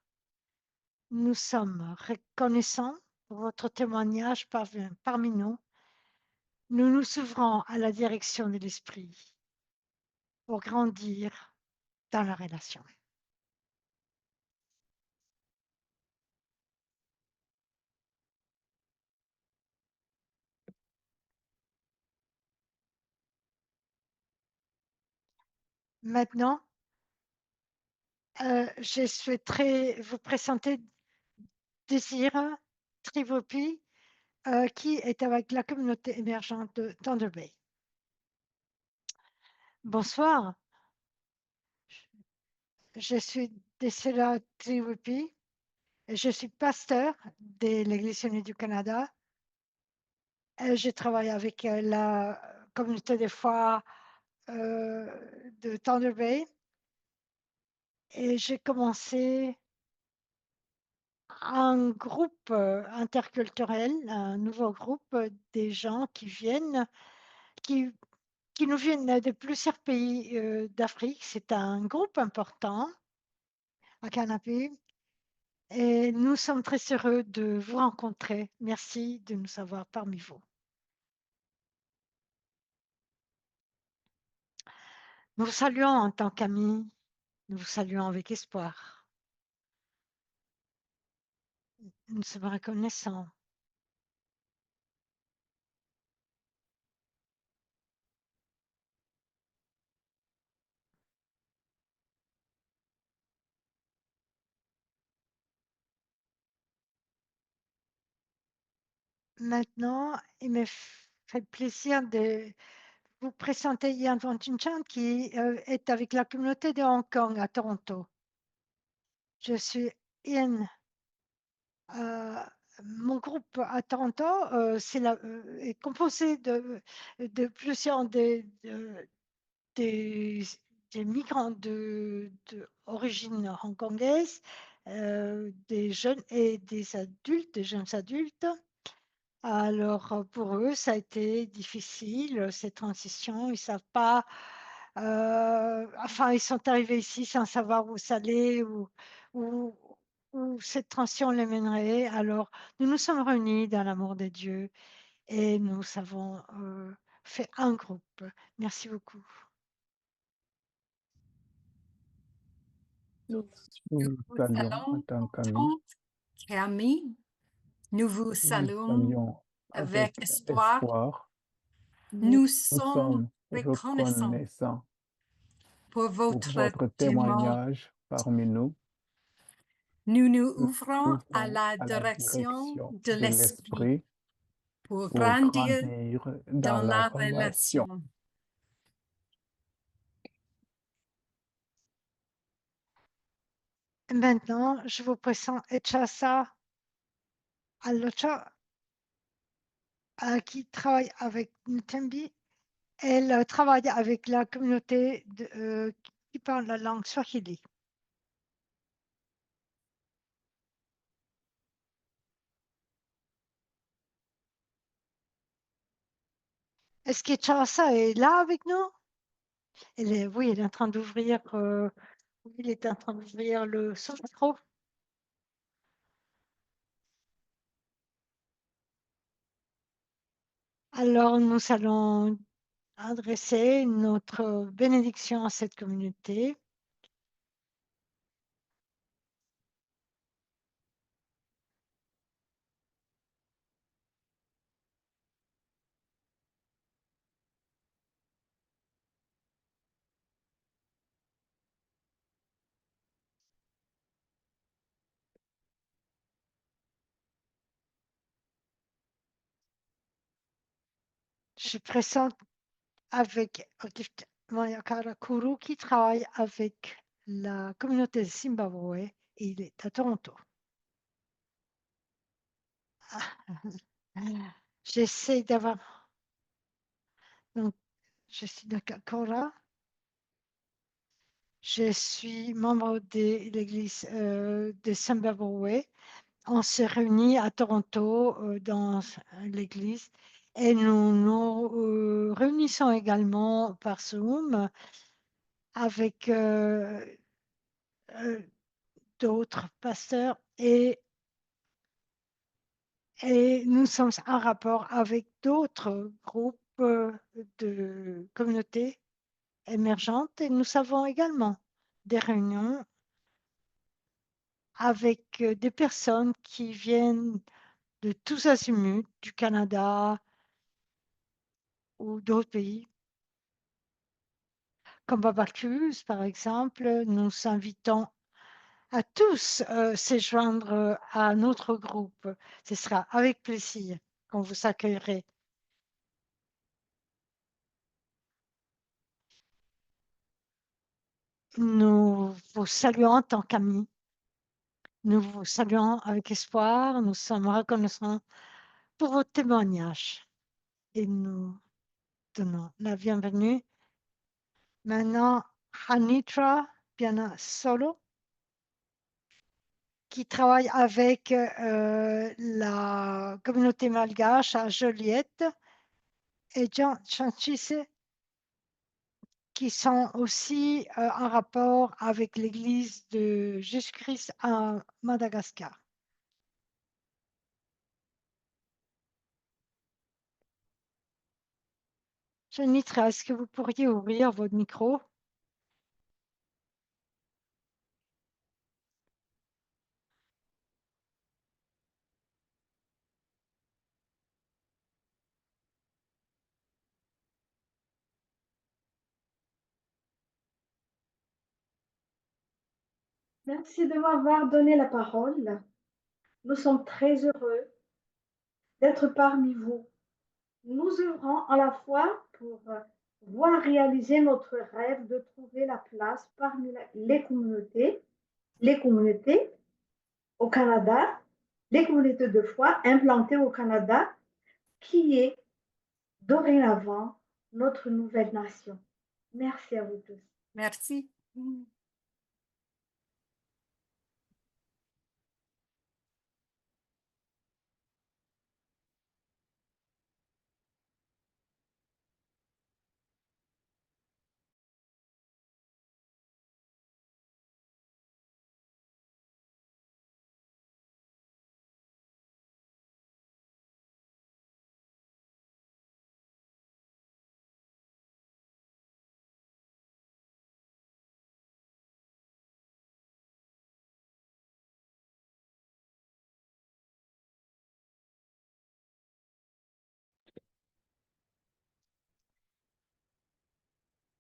Nous sommes reconnaissants pour votre témoignage parmi nous. Nous nous ouvrons à la direction de l'Esprit pour grandir dans la relation. Maintenant, je souhaiterais vous présenter Désir Trivopi, qui est avec la communauté émergente de Thunder Bay. Bonsoir, je suis Désir Trivopi, je suis pasteur de l'Église unie du Canada. Je travaille avec la communauté de foi de Thunder Bay et j'ai commencé un groupe interculturel, un nouveau groupe des gens qui nous viennent de plusieurs pays d'Afrique. C'est un groupe important à Canapé et nous sommes très heureux de vous rencontrer. Merci de nous avoir parmi vous. Nous vous saluons en tant qu'amis, nous vous saluons avec espoir. Nous sommes reconnaissants. Maintenant, il me fait plaisir de vous présenter Ian Vontinchan qui est avec la communauté de Hong Kong à Toronto. Je suis Ian. Mon groupe à Toronto est composé de plusieurs des migrants d'origine hongkongaise, des jeunes et des adultes, des jeunes adultes. Alors, pour eux, ça a été difficile, cette transition. Ils ne savent pas, enfin, ils sont arrivés ici sans savoir où ça allait, où cette transition les mènerait. Alors, nous nous sommes réunis dans l'amour de Dieu et nous avons fait un groupe. Merci beaucoup. Nous saluons en tant qu'amis. Et amis, Nous vous Nous saluons saluons avec avec espoir. espoir. Nous Nous sommes sommes reconnaissants reconnaissants pour pour votre votre témoignage. témoignage parmi nous. Nous nous Nous ouvrons à ouvrons la à la direction direction de de l'Esprit l'Esprit pour pour grandir grandir dans dans la la relation. relation. Maintenant, je vous présente Echasa Alocha, qui travaille avec Ntembi. Elle travaille avec la communauté qui parle la langue Swahili. Est-ce qu'Echasa est là avec nous? Oui, elle est en train d'ouvrir. Oui, il est en train d'ouvrir son micro. Alors, nous allons adresser notre bénédiction à cette communauté. Je présente avec Mayakara Kuru qui travaille avec la communauté de Zimbabwe et il est à Toronto. J'essaie d'avoir. Donc, je suis d'accord là. Je suis membre de l'église de Zimbabwe. On se réunit à Toronto dans l'église et nous nous réunissons également par Zoom avec d'autres pasteurs et nous sommes en rapport avec d'autres groupes de communautés émergentes et nous avons également des réunions avec des personnes qui viennent de tous azimuts, du Canada ou d'autres pays. Comme Babacus, par exemple, nous invitons à tous se joindre à notre groupe. Ce sera avec plaisir qu'on vous accueillerait. Nous vous saluons en tant qu'amis. Nous vous saluons avec espoir. Nous sommes reconnaissants pour vos témoignages et nous donnons la bienvenue. Maintenant, Hanitra Piana Solo, qui travaille avec la communauté malgache à Joliette, et Jean Chanchise, qui sont aussi en rapport avec l'Église de Jésus-Christ à Madagascar. Janitra, est-ce que vous pourriez ouvrir votre micro? Merci de m'avoir donné la parole. Nous sommes très heureux d'être parmi vous. Nous œuvrons à la fois pour voir réaliser notre rêve de trouver la place parmi les communautés au Canada, les communautés de foi implantées au Canada, qui est dorénavant notre nouvelle nation. Merci à vous tous. Merci.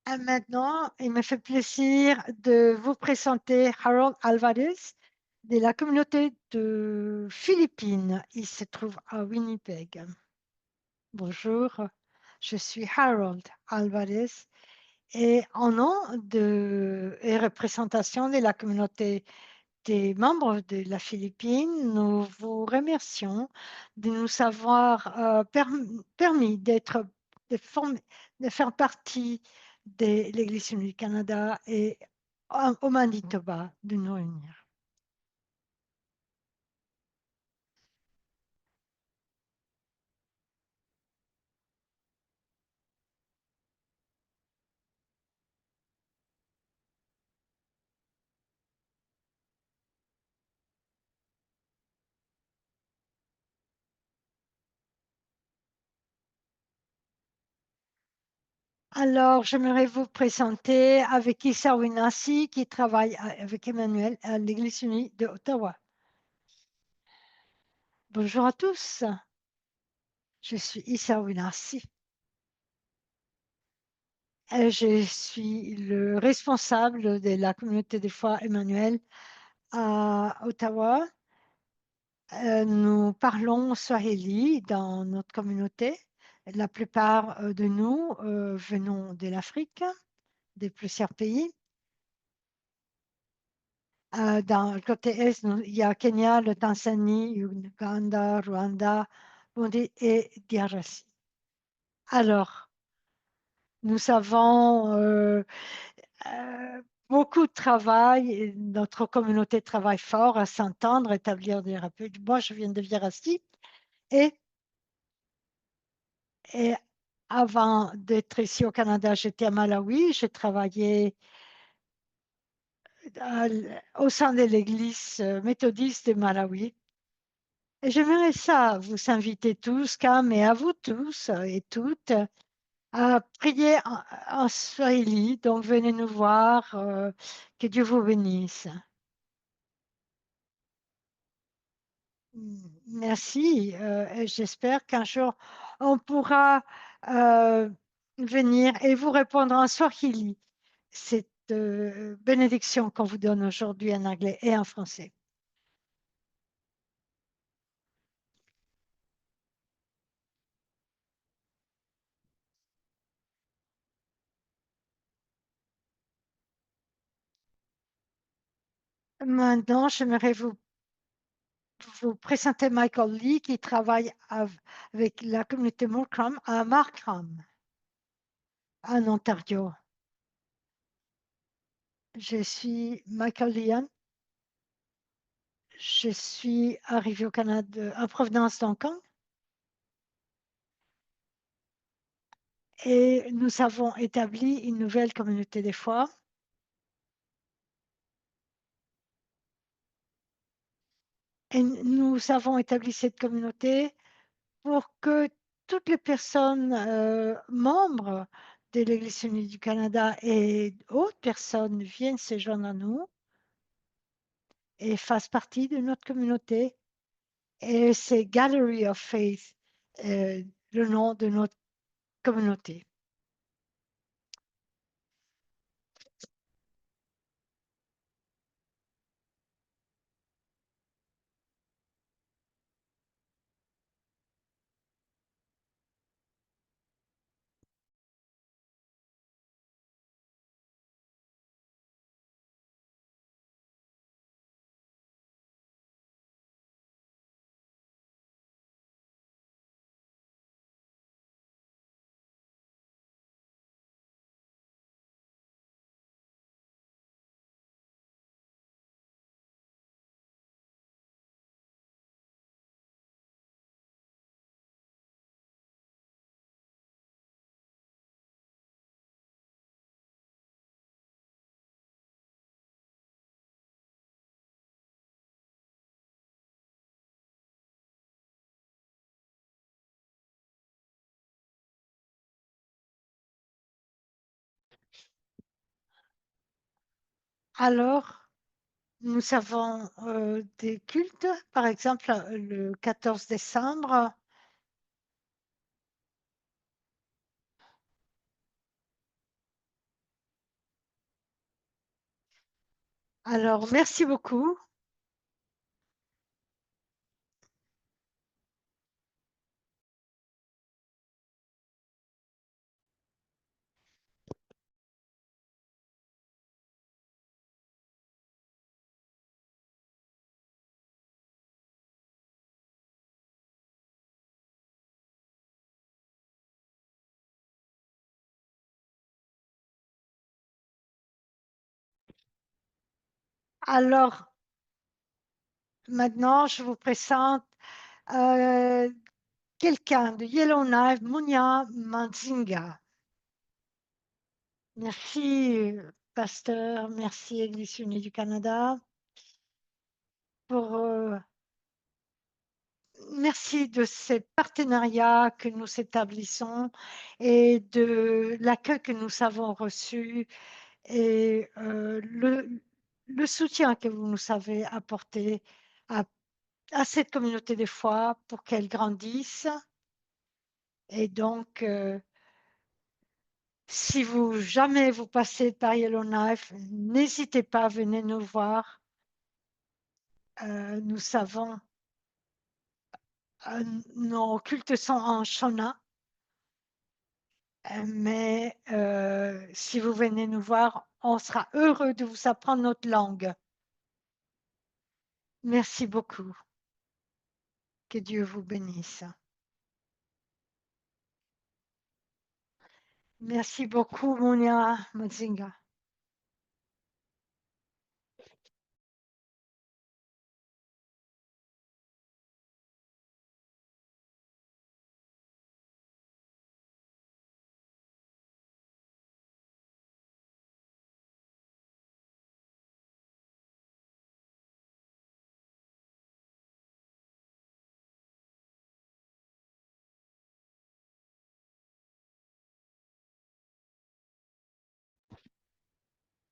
Et maintenant, il me fait plaisir de vous présenter Harold Alvarez de la communauté de Philippines. Il se trouve à Winnipeg. Bonjour, je suis Harold Alvarez et en nom et représentation de la communauté des membres de la Philippine, nous vous remercions de nous avoir permis de faire partie de l'Église unie du Canada et au Manitoba de nous réunir. Alors, j'aimerais vous présenter avec Issa Winassi qui travaille avec Emmanuel à l'Église unie de Ottawa. Bonjour à tous, je suis Issa Winassi. Je suis le responsable de la communauté de foi Emmanuel à Ottawa. Nous parlons swahili dans notre communauté. La plupart de nous venons de l'Afrique, de plusieurs pays. Dans le côté est, il y a Kenya, le Tanzanie, Ouganda, Rwanda, Burundi et DRC. Alors, nous avons beaucoup de travail, et notre communauté travaille fort à s'entendre, établir des rapports. Moi, je viens de Virassi et avant d'être ici au Canada, j'étais à Malawi, j'ai travaillé au sein de l'église méthodiste de Malawi. Et j'aimerais ça vous inviter tous, Cam, et à vous tous et toutes, à prier en Swahili. Donc, venez nous voir. Que Dieu vous bénisse. Merci. Et j'espère qu'un jour, on pourra venir et vous répondre en Swahili. Cette bénédiction qu'on vous donne aujourd'hui en anglais et en français. Maintenant, j'aimerais vous présenter Michael Lee qui travaille avec la communauté Markham à Markham, en Ontario. Je suis Michael Leon. Je suis arrivé au Canada en provenance d'Hong Kong. Et nous avons établi une nouvelle communauté de foi. Et nous avons établi cette communauté pour que toutes les personnes membres de l'Église unie du Canada et autres personnes viennent se joindre à nous et fassent partie de notre communauté. Et c'est Gallery of Faith, le nom de notre communauté. Alors, nous avons des cultes, par exemple le 14 décembre. Alors, merci beaucoup. Alors, maintenant, je vous présente quelqu'un de Yellowknife, Munya Manzinga. Merci, pasteur. Merci, Église unie du Canada. Merci de ces partenariats que nous établissons et de l'accueil que nous avons reçu et le soutien que vous nous avez apporté à cette communauté de foi pour qu'elle grandisse. Et donc, si vous jamais vous passez par Yellowknife, n'hésitez pas, venez nous voir. Nous savons, nos cultes sont en Shona, mais si vous venez nous voir, on sera heureux de vous apprendre notre langue. Merci beaucoup. Que Dieu vous bénisse. Merci beaucoup, Munya Manzinga.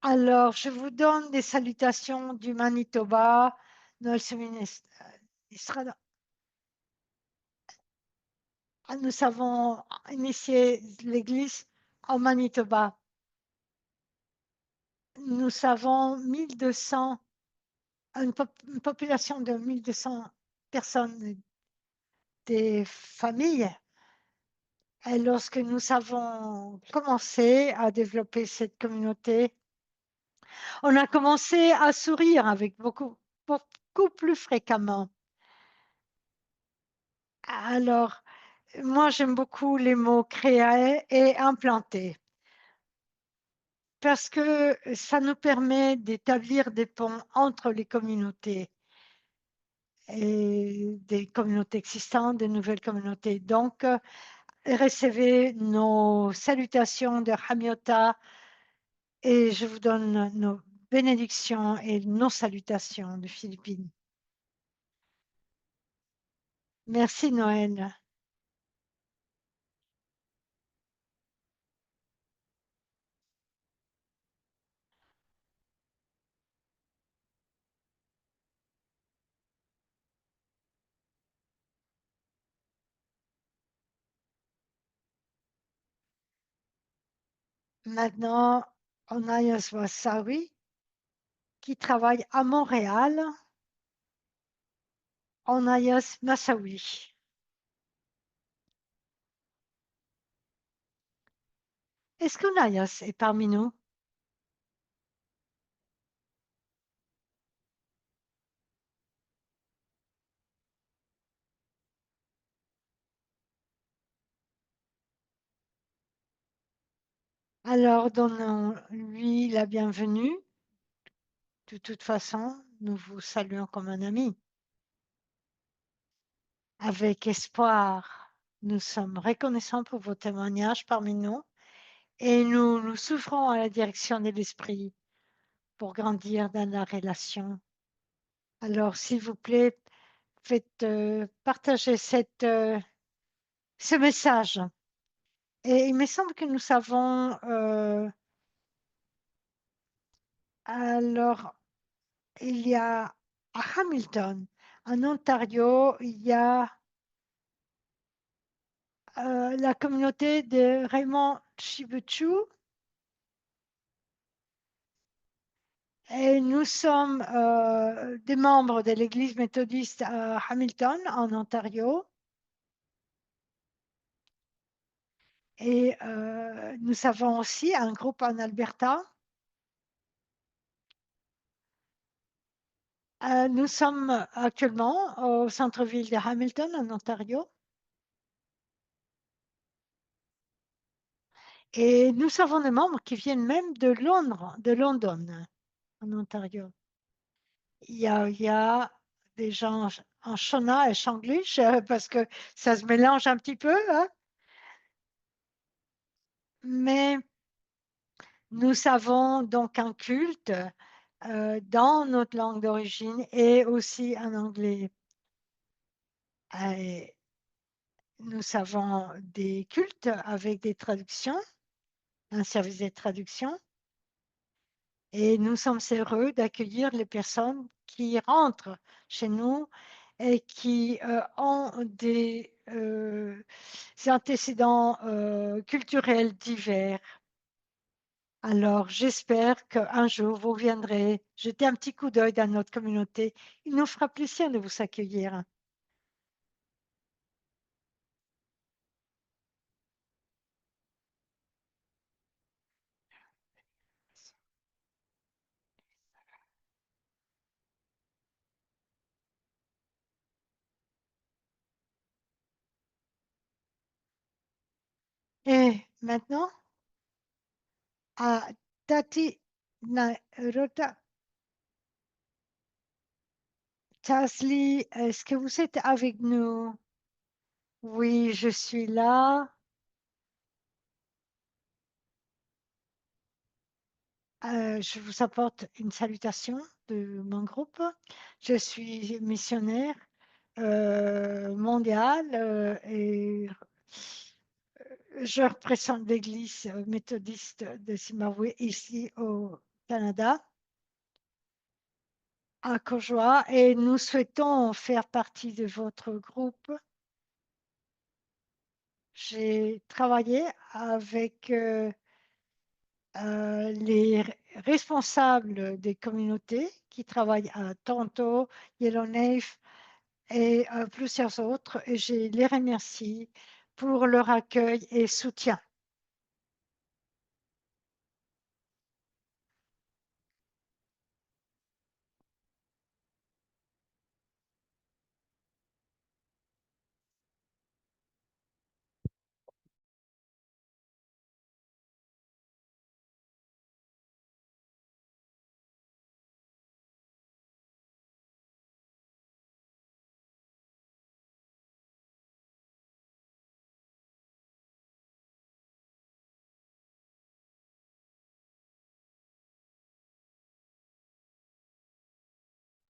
Alors, je vous donne des salutations du Manitoba. Nous avons initié l'Église au Manitoba. Nous avons 1200, une population de 1200 personnes, des familles. Et lorsque nous avons commencé à développer cette communauté, on a commencé à sourire avec beaucoup plus fréquemment. Alors, moi, j'aime beaucoup les mots créer et implanter parce que ça nous permet d'établir des ponts entre les communautés et des communautés existantes, de nouvelles communautés. Donc, recevez nos salutations de Hamiota et je vous donne nos bénédictions et nos salutations de Philippines. Merci Noël. Maintenant, on a Yaswa Sawi qui travaille à Montréal. On a Yas Massawi. Est-ce que Nayas est parmi nous? Alors, donnons-lui la bienvenue. De toute façon, nous vous saluons comme un ami. Avec espoir, nous sommes reconnaissants pour vos témoignages parmi nous et nous nous souffrons à la direction de l'Esprit pour grandir dans la relation. Alors, s'il vous plaît, faites partager ce message. Et il me semble que nous avons... alors, il y a à Hamilton, en Ontario, il y a la communauté de Raymond Chibuchu. Et nous sommes des membres de l'Église méthodiste à Hamilton, en Ontario. Et nous avons aussi un groupe en Alberta. Nous sommes actuellement au centre-ville de Hamilton, en Ontario. Et nous avons des membres qui viennent même de Londres, de London, en Ontario. Il y a des gens en Shona et Shanglish parce que ça se mélange un petit peu, hein. Mais nous avons donc un culte dans notre langue d'origine et aussi en anglais. Et nous avons des cultes avec des traductions, un service de traduction. Et nous sommes heureux d'accueillir les personnes qui rentrent chez nous et qui ont des antécédents culturels divers. Alors, j'espère qu'un jour, vous viendrez jeter un petit coup d'œil dans notre communauté. Il nous fera plaisir de vous accueillir. Et maintenant, à Tati Nairota Tasli, est-ce que vous êtes avec nous? Oui, je suis là. Je vous apporte une salutation de mon groupe. Je suis missionnaire mondial et je représente l'Église méthodiste de Zimbabwe ici au Canada, à Courjois, et nous souhaitons faire partie de votre groupe. J'ai travaillé avec les responsables des communautés qui travaillent à Toronto, Yellowknife et plusieurs autres, et je les remercie pour leur accueil et soutien.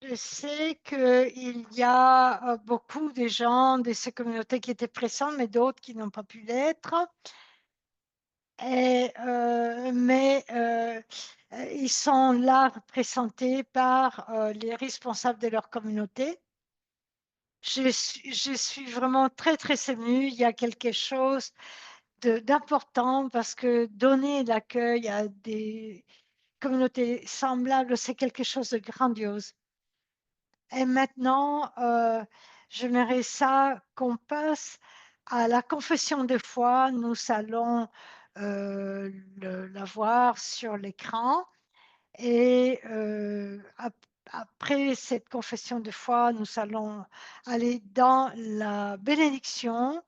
Je sais qu'il y a beaucoup de gens de ces communautés qui étaient présents, mais d'autres qui n'ont pas pu l'être. Mais ils sont là représentés par les responsables de leur communauté. Je suis vraiment très, très émue. Il y a quelque chose d'important parce que donner l'accueil à des communautés semblables, c'est quelque chose de grandiose. Et maintenant, j'aimerais ça qu'on passe à la confession de foi. Nous allons la voir sur l'écran. Et après cette confession de foi, nous allons aller dans la bénédiction.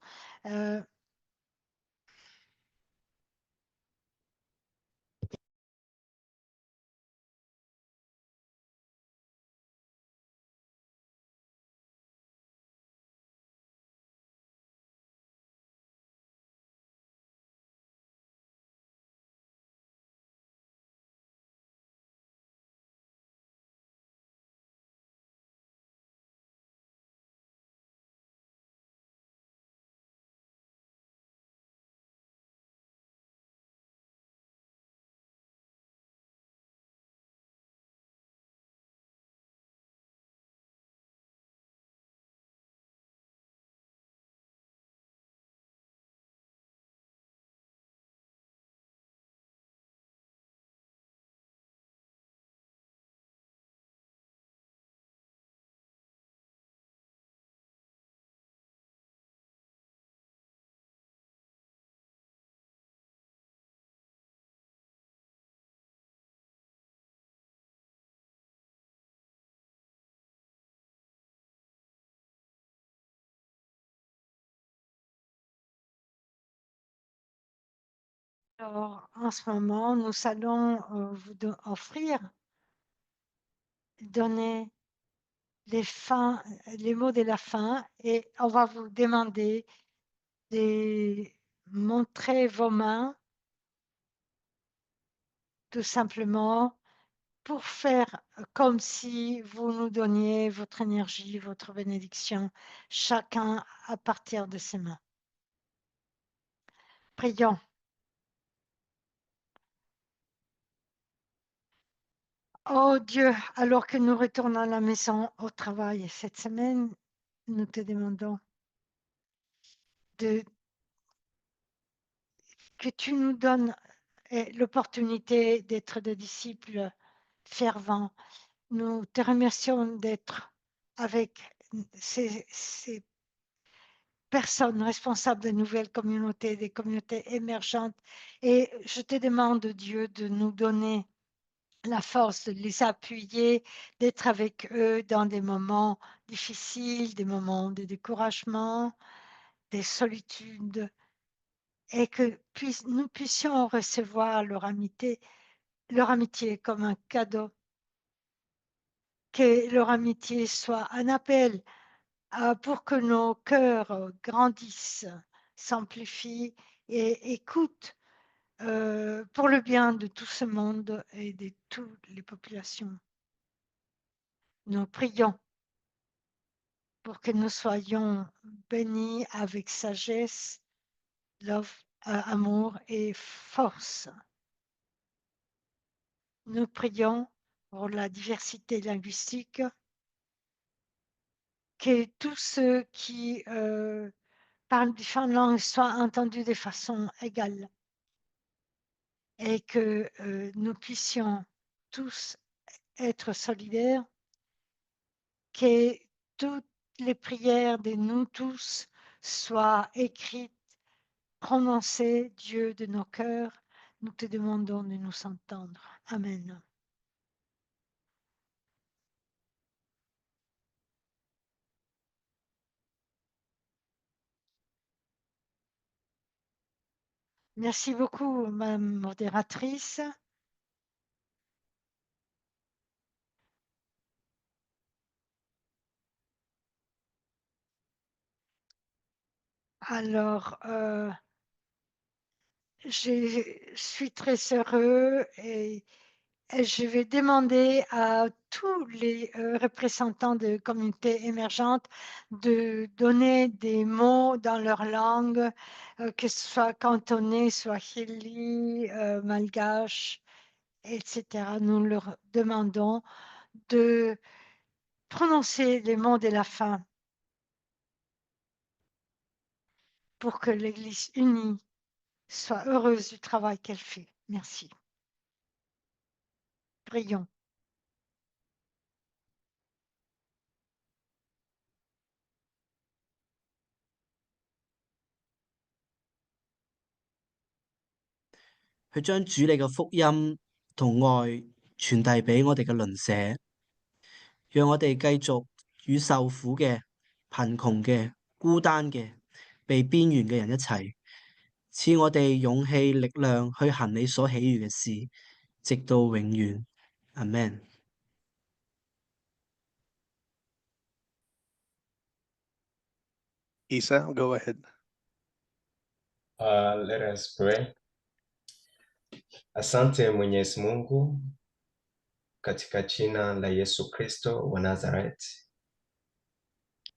Alors, en ce moment, nous allons vous donner les mots de la fin et on va vous demander de montrer vos mains tout simplement pour faire comme si vous nous donniez votre énergie, votre bénédiction, chacun à partir de ses mains. Prions. Oh Dieu, alors que nous retournons à la maison au travail cette semaine, nous te demandons que tu nous donnes l'opportunité d'être des disciples fervents. Nous te remercions d'être avec ces personnes responsables des nouvelles communautés, des communautés émergentes. Et je te demande, Dieu, de nous donner la force de les appuyer, d'être avec eux dans des moments difficiles, des moments de découragement, des solitudes, et que nous puissions recevoir leur amitié comme un cadeau, que leur amitié soit un appel pour que nos cœurs grandissent, s'amplifient et écoutent pour le bien de tout ce monde et de toutes les populations. Nous prions pour que nous soyons bénis avec sagesse, amour et force. Nous prions pour la diversité linguistique, que tous ceux qui parlent différentes langues soient entendus de façon égale et que nous puissions tous être solidaires, que toutes les prières de nous tous soient écrites, prononcées, Dieu de nos cœurs. Nous te demandons de nous entendre. Amen. Merci beaucoup, Madame modératrice. Alors, je suis très heureux et je vais demander à tous les représentants de communautés émergentes de donner des mots dans leur langue, que ce soit cantonais, swahili, malgache, etc. Nous leur demandons de prononcer les mots de la fin pour que l'Église unie soit heureuse du travail qu'elle fait. Merci. Prions.去將主你嘅福音同愛傳遞俾我哋嘅鄰舍，讓我哋繼續與受苦嘅、貧窮嘅、孤單嘅、被邊緣嘅人一齊，賜我哋勇氣力量去行你所喜悅嘅事，直到永遠。Amen。Isa, go ahead. Let us pray. Asante Mwenyezi Mungu, katika jina la Yesu Kristo wa Nazareti,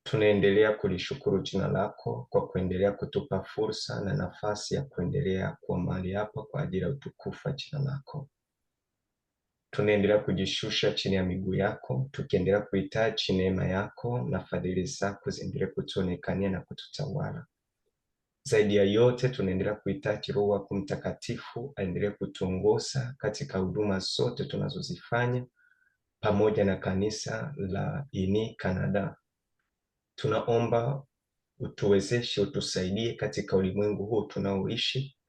tunaendelea kulishukuru jina lako kwa kuendelea kutupa fursa na nafasi ya kuendelea kuwa mahali hapa kwa ajili ya utukufu wa jina lako. Tunaendelea kujishusha chini ya miguu yako, tukiendelea kuhitaji neema yako na fadhili zako ziendelee kutuonekania na kututawala. Zaidi ya yote tunaendelea kuhitaji Roho wako Mtakatifu aendelee kutuongoza katika huduma zote tunazozifanya pamoja na kanisa la INI Canada. Tunaomba utuwezeshe, utusaidie katika ulimwengu huu tunaoishi,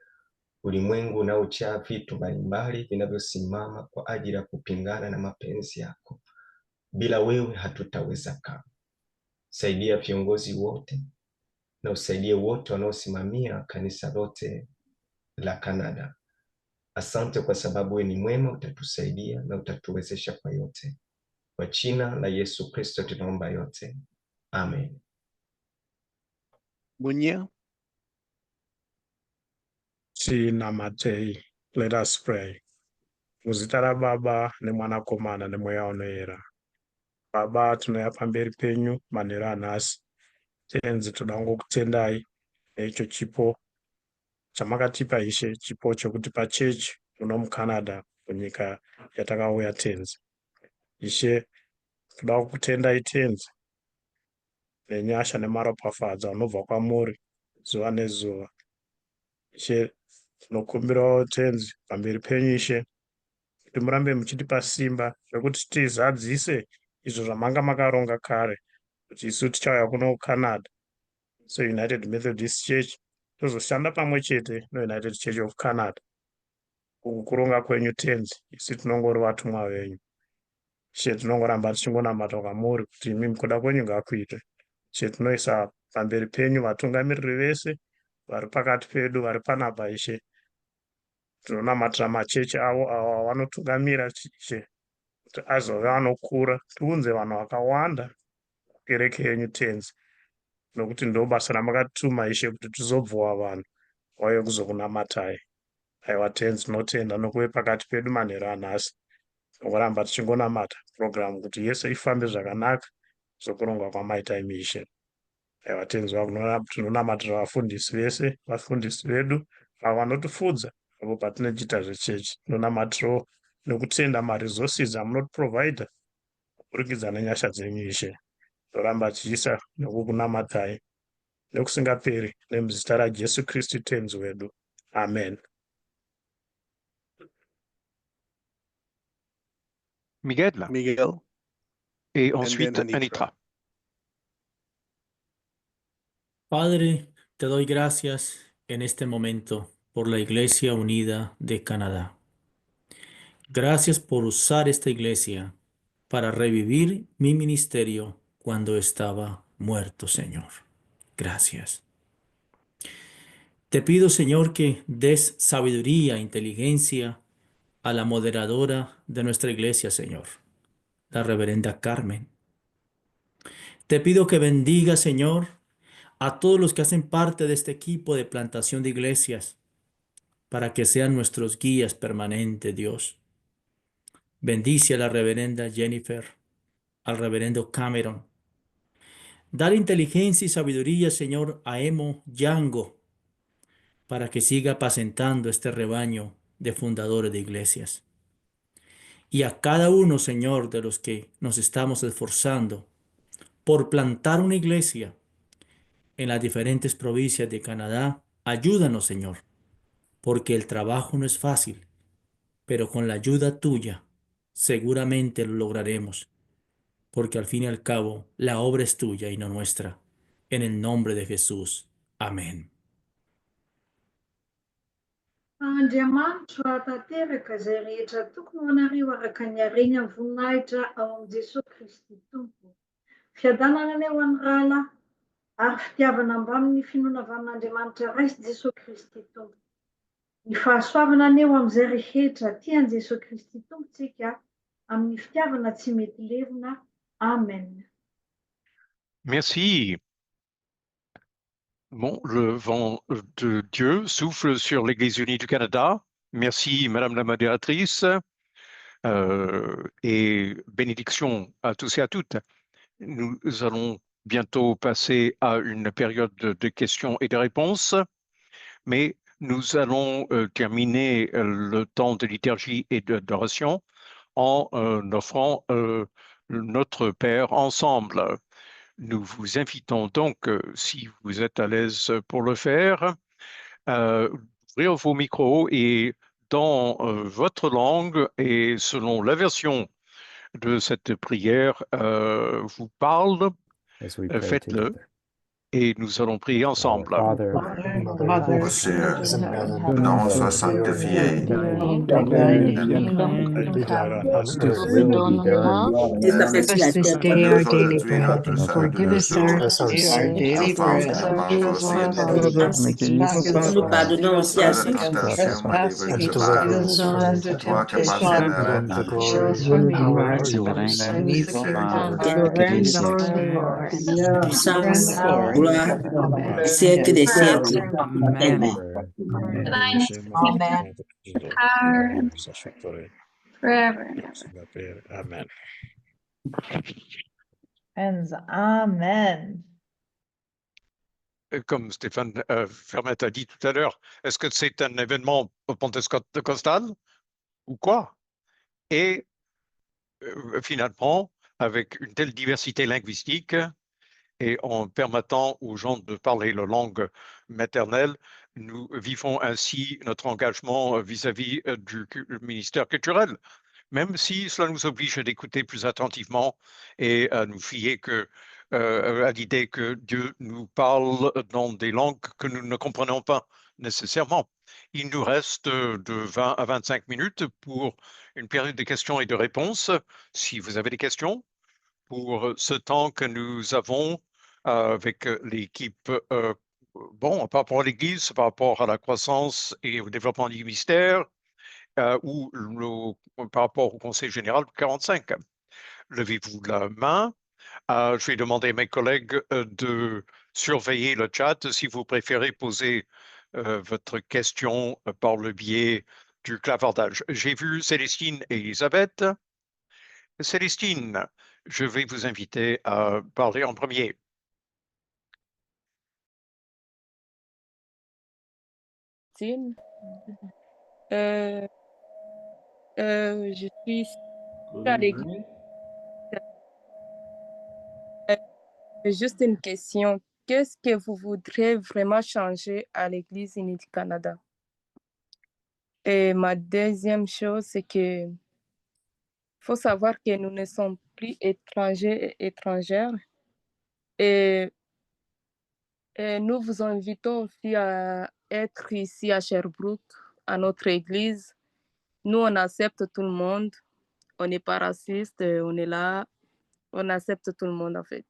ulimwengu unaojaa vitu mbalimbali vinavyosimama kwa ajili ya kupingana na mapenzi yako. Bila wewe hatutaweza kamwe. Saidia viongozi wote na usaidie wote wanaosimamia kanisa lote la Canada. Asante kwa sababu wewe ni mwema, utatusaidia na utatuwezesha kwa yote. Kwa jina la Yesu Kristo tunaomba yote. Amen. Munya. Tinamatei. Let us pray. Muzita raBaba neMwanakomana neMweya unoyera. Baba, tinouya pamberi penyu manheru anhasi. Tenzi toda kungokutendai neicho chipo chamakatipa Ishe, chipo chokutipa chechi muno muCanada, kunyika yatakauya tenzi. Ishe, toda kukutendai tenzi nenyasha nemaropafadzo anobva kwamuri zuva nezuva. Ishe, tinokumbirawo tenzi pamberi penyu Ishe, kuti murambe muchitipa simba rekuti tizadzise izvo zvamanga makaronga kare, kuti isu tichauya kuno kuCanada seUnited Methodist Church tozoshanda pamwe chete neUnited Church of Canada. Kukuronga kwenyu tenzi, isi tinongori vatumwa venyu. Ishe, tinongoramba tichingonamata kwamuri kuti imi kuda kwenyu ngakuitwe. Ishe, tinoisa pamberi penyu vatungamiriri vese vari pakati pedu, vari panapa Ishe. Tinonamatira machechi avo avanotungamira Ishe, kuti azove anokura, tiunze vanhu vakawanda kukereke yenyu tenzi, nokuti ndo basa ramakatuma Ishe, kuti tizobvowa vanhu vauye kuzokunamatai. Aiwa tenzi, tinotenda nokuve pakati pedu manheru anhasi. Tinongoramba tichingonamata purogiramu kuti yese ifambe zvakanaka sokuronga kwamaita imi Ishe. Aiwa tenzi wangu, tinonamatira vafundisi vese, vafundisi vedu avo vanotifudza apo patinochiita zvechechi. Tinonamatirawo nekutenda maresources amunotiprovidha kuburikidza nenyasha dzenyu Ishe. Toramba tichiisa nekukunamatai nekusingaperi nemuzita raJesu Kristu tenzi wedu. Amen. Miguel. Miguel. Et And ensuite then Anitra. Padre, te doy gracias en este momento por la Iglesia Unida de Canadá. Gracias por usar esta iglesia para revivir mi ministerio cuando estaba muerto, Señor. Gracias. Te pido, Señor, que des sabiduría e inteligencia a la moderadora de nuestra iglesia, Señor, la reverenda Carmen. Te pido que bendiga, Señor, a todos los que hacen parte de este equipo de plantación de iglesias, para que sean nuestros guías permanentes, Dios. Bendice a la reverenda Jennifer, al reverendo Cameron. Dale inteligencia y sabiduría, Señor, a Emo Yango, para que siga apacentando este rebaño de fundadores de iglesias. Y a cada uno, Señor, de los que nos estamos esforzando por plantar una iglesia en las diferentes provincias de Canadá, ayúdanos, Señor, porque el trabajo no es fácil, pero con la ayuda tuya seguramente lo lograremos, porque al fin y al cabo la obra es tuya y no nuestra. En el nombre de Jesús. Amén. Andriamanitra tanteraka izay rehetra tokony ho anareo araka ny harena ny voninahitra ao amin'i Jesosy Kristy Tompo. Fiadanana any ho an'ny rala ary fitiavana ambamin'ny finoana avy amin'Andriamanitra Raisy Jesosy Kristy Tompo. Ny fahasoavana any amin'izay rehetra tian'i Jesosy Kristy Tompontsika amin'ny fitiavana tsy mety levona. Amen. Merci. Bon, le vent de Dieu souffle sur l'Église unie du Canada. Merci, Madame la modératrice. Et bénédiction à tous et à toutes. Nous allons bientôt passer à une période de questions et de réponses, mais nous allons terminer le temps de liturgie et d'adoration en offrant notre Père ensemble. Nous vous invitons donc, si vous êtes à l'aise pour le faire, ouvrir vos micros et dans votre langue et selon la version de cette prière vous parle, faites-le Et nous allons prier ensemble. Ô Seigneur, nom soit sanctifié, Give us this day our daily bread, and forgive us our daily bread. Nous pardonnons aussi à ceux qui nous puissance, gloire, siècle des siècles. Amen. Forever. Amen. And amen. Comme Stéphane Fermet a dit tout à l'heure, est-ce que c'est un événement pentecostal ou quoi? Et finalement, avec une telle diversité linguistique et en permettant aux gens de parler la langue maternelle, nous vivons ainsi notre engagement vis-à-vis du ministère culturel, même si cela nous oblige d'écouter plus attentivement et à nous fier à l'idée que Dieu nous parle dans des langues que nous ne comprenons pas nécessairement. Il nous reste de 20 à 25 minutes pour une période de questions et de réponses. Si vous avez des questions pour ce temps que nous avons avec l'équipe, par rapport à l'Église, par rapport à la croissance et au développement du ministère, ou par rapport au Conseil général 45. Levez-vous la main. Je vais demander à mes collègues de surveiller le chat si vous préférez poser votre question par le biais du clavardage. J'ai vu Célestine et Elisabeth. Célestine, je vais vous inviter à parler en premier. Je suis à l'église. Juste une question. Qu'est-ce que vous voudrez vraiment changer à l'Église unie du Canada? Et ma deuxième chose, c'est que faut savoir que nous ne sommes plus étrangers et étrangères. Et nous vous invitons aussi à être ici à Sherbrooke, à notre église. Nous, on accepte tout le monde. On n'est pas raciste, on est là. On accepte tout le monde, en fait.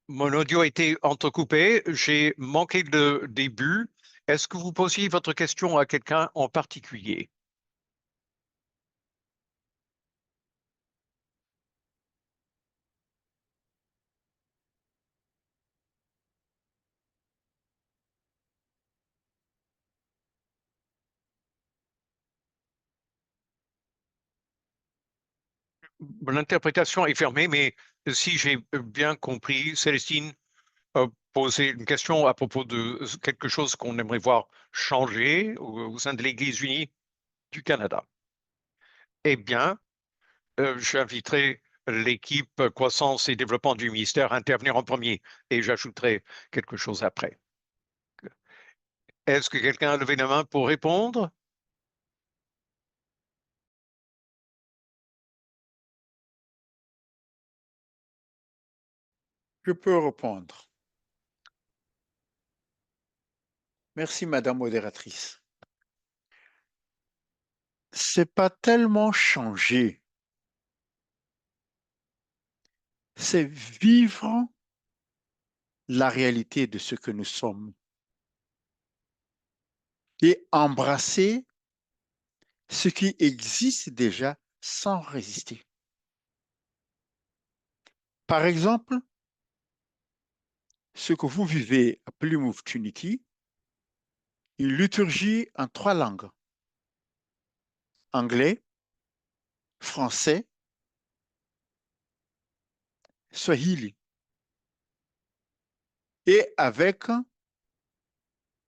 Mon audio a été entrecoupé. J'ai manqué le début. Est-ce que vous posiez votre question à quelqu'un en particulier? L'interprétation est fermée, mais si j'ai bien compris, Célestine posait une question à propos de quelque chose qu'on aimerait voir changer au sein de l'Église unie du Canada. Eh bien, j'inviterai l'équipe croissance et développement du ministère à intervenir en premier et j'ajouterai quelque chose après. Est-ce que quelqu'un a levé la main pour répondre? Je peux répondre. Merci, Madame modératrice. C'est pas tellement changé. C'est vivre la réalité de ce que nous sommes et embrasser ce qui existe déjà sans résister. Par exemple, ce que vous vivez à Plymouth Trinity, une liturgie en 3 langues, anglais, français, swahili, et avec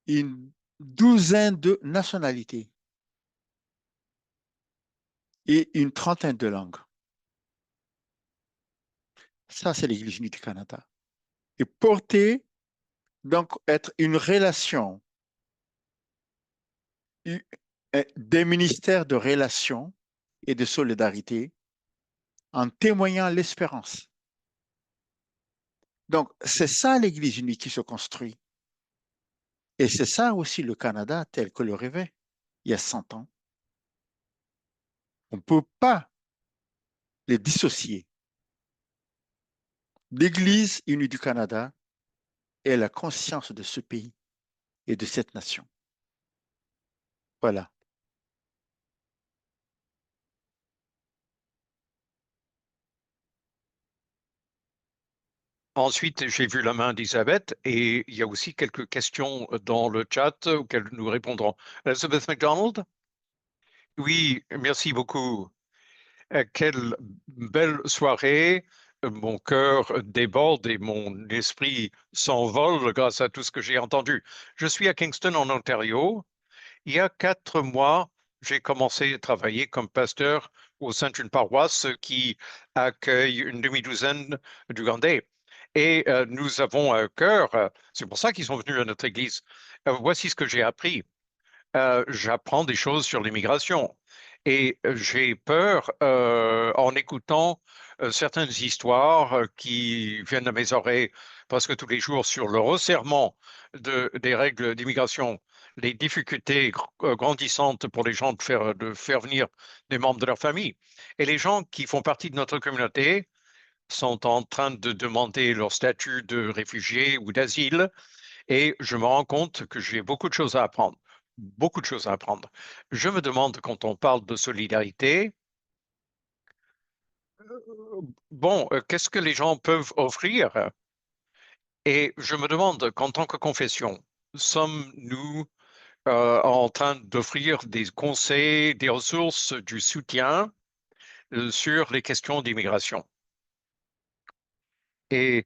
une douzaine de nationalités et une trentaine de langues. Ça, c'est l'Église unie du Canada. Et porter, donc, être une relation, des ministères de relations et de solidarité en témoignant l'espérance. Donc, c'est ça l'Église unie qui se construit. Et c'est ça aussi le Canada tel que le rêvait il y a 100 ans. On ne peut pas les dissocier. L'Église unie du Canada est la conscience de ce pays et de cette nation. Voilà. Ensuite, j'ai vu la main d'Elisabeth et il y a aussi quelques questions dans le chat auxquelles nous répondrons. Elizabeth McDonald? Oui, merci beaucoup. Quelle belle soirée. Mon cœur déborde et mon esprit s'envole grâce à tout ce que j'ai entendu. Je suis à Kingston, en Ontario. Il y a 4 mois, j'ai commencé à travailler comme pasteur au sein d'une paroisse qui accueille une demi-douzaine d'Ougandais. Et nous avons un cœur, c'est pour ça qu'ils sont venus à notre église. Voici ce que j'ai appris. J'apprends des choses sur l'immigration et j'ai peur en écoutant certaines histoires qui viennent à mes oreilles presque tous les jours sur le resserrement des règles d'immigration, les difficultés grandissantes pour les gens de faire venir des membres de leur famille. Et les gens qui font partie de notre communauté sont en train de demander leur statut de réfugié ou d'asile. Et je me rends compte que j'ai beaucoup de choses à apprendre. Beaucoup de choses à apprendre. Je me demande, quand on parle de solidarité, qu'est-ce que les gens peuvent offrir? Et je me demande qu'en tant que confession, sommes-nous en train d'offrir des conseils, des ressources, du soutien sur les questions d'immigration? Et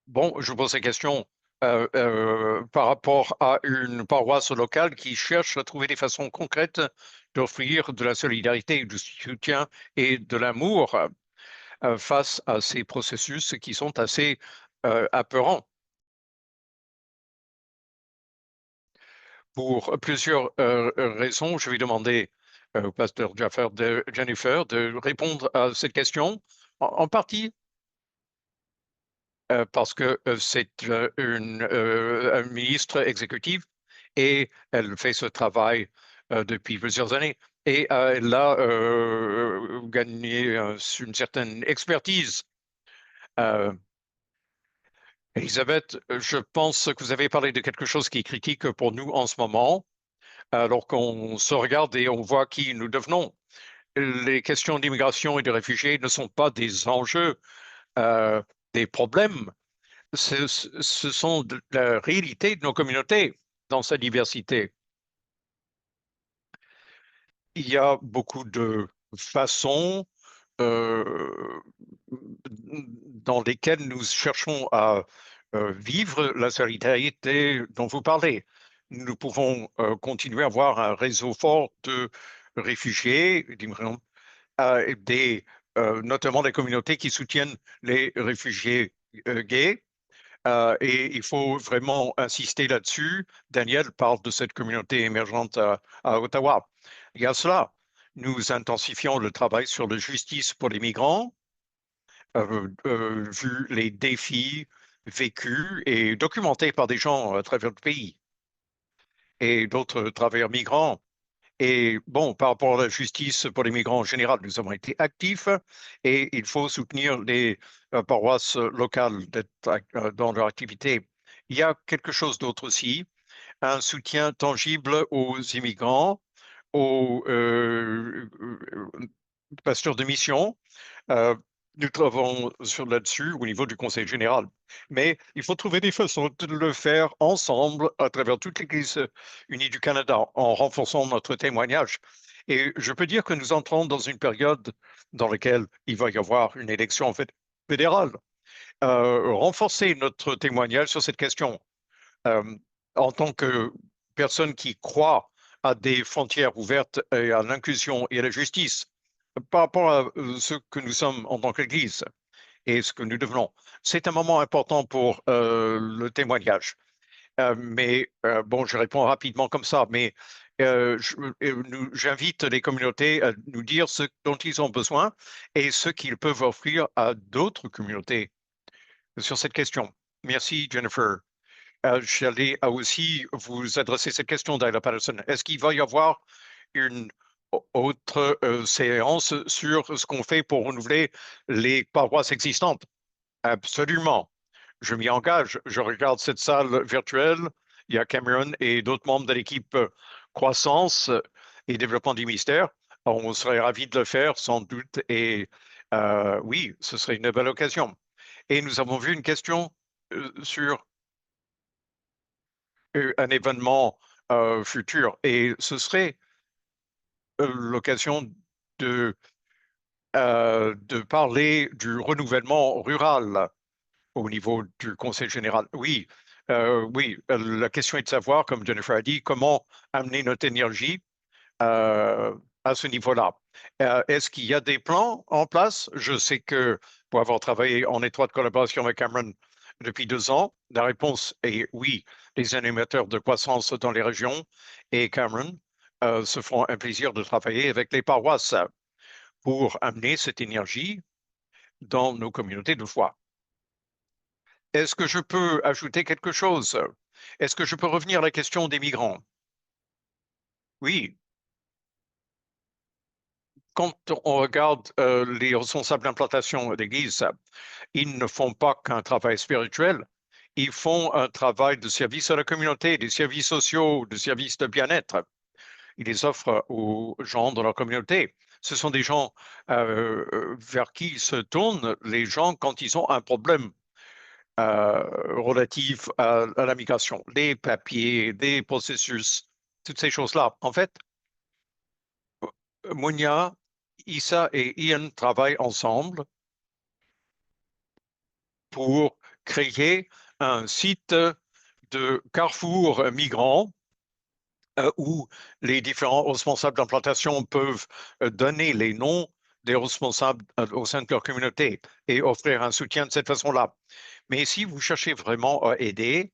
bon, je pose la question par rapport à une paroisse locale qui cherche à trouver des façons concrètes d'offrir de la solidarité, du soutien et de l'amour face à ces processus qui sont assez apeurants. Pour plusieurs raisons, je vais demander au pasteur Jennifer de répondre à cette question, en partie parce que c'est un ministre exécutif et elle fait ce travail depuis plusieurs années. Et elle a gagné une certaine expertise. Elisabeth, je pense que vous avez parlé de quelque chose qui est critique pour nous en ce moment, alors qu'on se regarde et on voit qui nous devenons. Les questions d'immigration et de réfugiés ne sont pas des enjeux, des problèmes. Ce sont la réalité de nos communautés dans sa diversité. Il y a beaucoup de façons dans lesquelles nous cherchons à vivre la solidarité dont vous parlez. Nous pouvons continuer à avoir un réseau fort de réfugiés, d'immigrants, notamment des communautés qui soutiennent les réfugiés gays. Et il faut vraiment insister là-dessus. Daniel parle de cette communauté émergente à Ottawa. Il y a cela. Nous intensifions le travail sur la justice pour les migrants, vu les défis vécus et documentés par des gens à travers le pays et d'autres travailleurs migrants. Et bon, par rapport à la justice pour les migrants en général, nous avons été actifs et il faut soutenir les paroisses locales dans leur activité. Il y a quelque chose d'autre aussi, un soutien tangible aux immigrants, aux pasteurs de mission. Nous travaillons là-dessus au niveau du Conseil général. Mais il faut trouver des façons de le faire ensemble à travers toute l'Église unie du Canada en renforçant notre témoignage. Et je peux dire que nous entrons dans une période dans laquelle il va y avoir une élection fédérale. Renforcer notre témoignage sur cette question en tant que personne qui croit à des frontières ouvertes et à l'inclusion et à la justice, par rapport à ce que nous sommes en tant qu'Église et ce que nous devenons. C'est un moment important pour le témoignage. Mais bon, je réponds rapidement comme ça, mais J'invite les communautés à nous dire ce dont ils ont besoin et ce qu'ils peuvent offrir à d'autres communautés sur cette question. Merci, Jennifer. J'allais aussi vous adresser cette question, Dyla Patterson. Est-ce qu'il va y avoir une autre séance sur ce qu'on fait pour renouveler les paroisses existantes? Absolument. Je m'y engage. Je regarde cette salle virtuelle. Il y a Cameron et d'autres membres de l'équipe croissance et développement du ministère. On serait ravis de le faire, sans doute. Et oui, ce serait une belle occasion. Et nous avons vu une question sur un événement futur. Et ce serait l'occasion de parler du renouvellement rural au niveau du Conseil général. Oui, la question est de savoir, comme Jennifer a dit, comment amener notre énergie à ce niveau-là. Est-ce qu'il y a des plans en place? Je sais que pour avoir travaillé en étroite collaboration avec Cameron depuis 2 ans, la réponse est oui. Les animateurs de croissance dans les régions et Cameron se font un plaisir de travailler avec les paroisses pour amener cette énergie dans nos communautés de foi. Est-ce que je peux ajouter quelque chose? Est-ce que je peux revenir à la question des migrants? Oui. Quand on regarde les responsables d'implantation d'église, ils ne font pas qu'un travail spirituel, ils font un travail de service à la communauté, des services sociaux, des services de bien-être. Ils les offrent aux gens dans leur communauté. Ce sont des gens vers qui se tournent les gens quand ils ont un problème relatif à la migration, des papiers, des processus, toutes ces choses-là. En fait, Mounia, Issa et Ian travaillent ensemble pour créer un site de carrefour migrant où les différents responsables d'implantation peuvent donner les noms des responsables au sein de leur communauté et offrir un soutien de cette façon-là. Mais si vous cherchez vraiment à aider,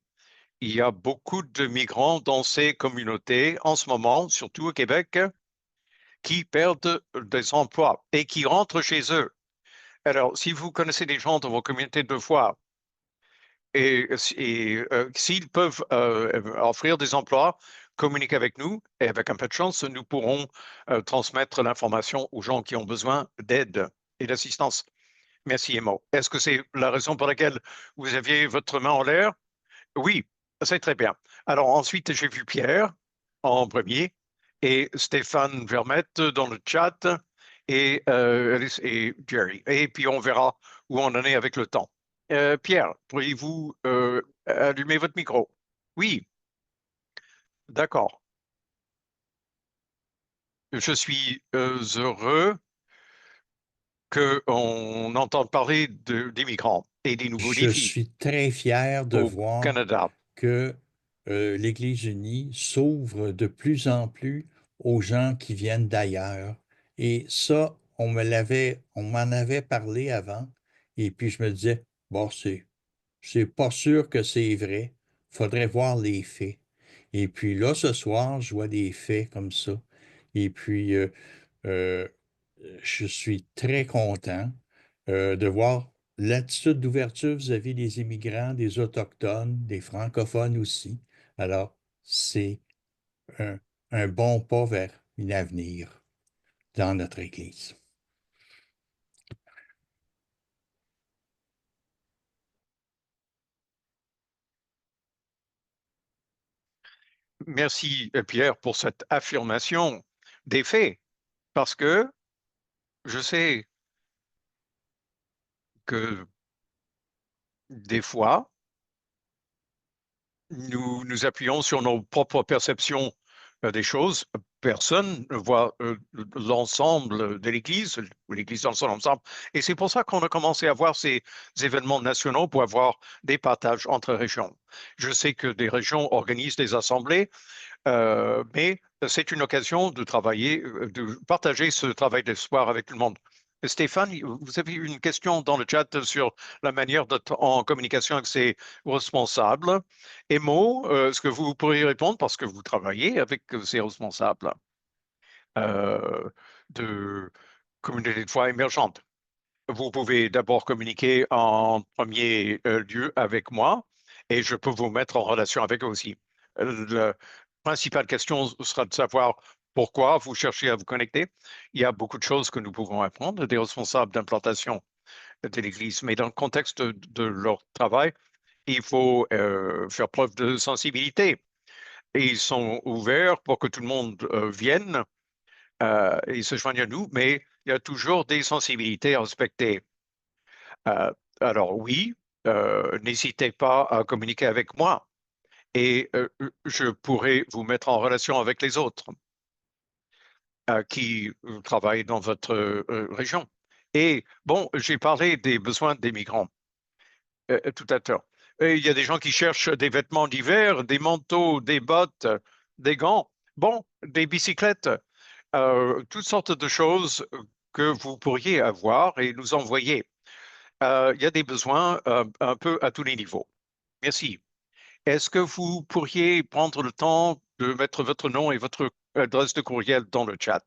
il y a beaucoup de migrants dans ces communautés en ce moment, surtout au Québec, qui perdent des emplois et qui rentrent chez eux. Alors, si vous connaissez des gens dans vos communautés de foi et s'ils peuvent offrir des emplois, communiquez avec nous et avec un peu de chance, nous pourrons transmettre l'information aux gens qui ont besoin d'aide et d'assistance. Merci, Emo. Est-ce que c'est la raison pour laquelle vous aviez votre main en l'air? Oui, c'est très bien. Alors ensuite, j'ai vu Pierre en premier et Stéphane Vermette dans le chat et Jerry. Et puis on verra où on en est avec le temps. Pierre, pourriez-vous allumer votre micro? Oui. D'accord. Je suis heureux qu'on entende parler des migrants et des nouveaux défis. Je suis très fier de au voir Canada. que l'Église unie s'ouvre de plus en plus aux gens qui viennent d'ailleurs. Et ça, on m'en avait parlé avant, et puis je me disais, bon, c'est pas sûr que c'est vrai, faudrait voir les faits. Et puis là, ce soir, je vois des faits comme ça. Et puis, je suis très content de voir l'attitude d'ouverture vis-à-vis des immigrants, des Autochtones, des francophones aussi. Alors, c'est un bon pas vers un avenir dans notre Église. Merci, Pierre, pour cette affirmation des faits, parce que je sais que des fois, nous nous appuyons sur nos propres perceptions des choses. Personne ne voit l'ensemble de l'Église, ou l'Église dans son ensemble. Et c'est pour ça qu'on a commencé à voir ces événements nationaux pour avoir des partages entre régions. Je sais que des régions organisent des assemblées, mais c'est une occasion de travailler, de partager ce travail d'espoir avec tout le monde. Stéphane, vous avez une question dans le chat sur la manière d'être en communication avec ses responsables. Et Mo, est-ce que vous pourriez répondre parce que vous travaillez avec ces responsables de communautés de foi émergentes? Vous pouvez d'abord communiquer en premier lieu avec moi et je peux vous mettre en relation avec eux aussi. La principale question sera de savoir pourquoi vous cherchez à vous connecter. Il y a beaucoup de choses que nous pouvons apprendre des responsables d'implantation de l'Église, mais dans le contexte de leur travail, il faut faire preuve de sensibilité. Et ils sont ouverts pour que tout le monde vienne et se joigne à nous, mais il y a toujours des sensibilités à respecter. Alors oui, n'hésitez pas à communiquer avec moi et je pourrai vous mettre en relation avec les autres qui travaillent dans votre région. Et bon, j'ai parlé des besoins des migrants tout à l'heure. Il y a des gens qui cherchent des vêtements d'hiver, des manteaux, des bottes, des gants, bon, des bicyclettes, toutes sortes de choses que vous pourriez avoir et nous envoyer. Il y a des besoins un peu à tous les niveaux. Merci. Est-ce que vous pourriez prendre le temps de mettre votre nom et votre adresse de courriel dans le chat?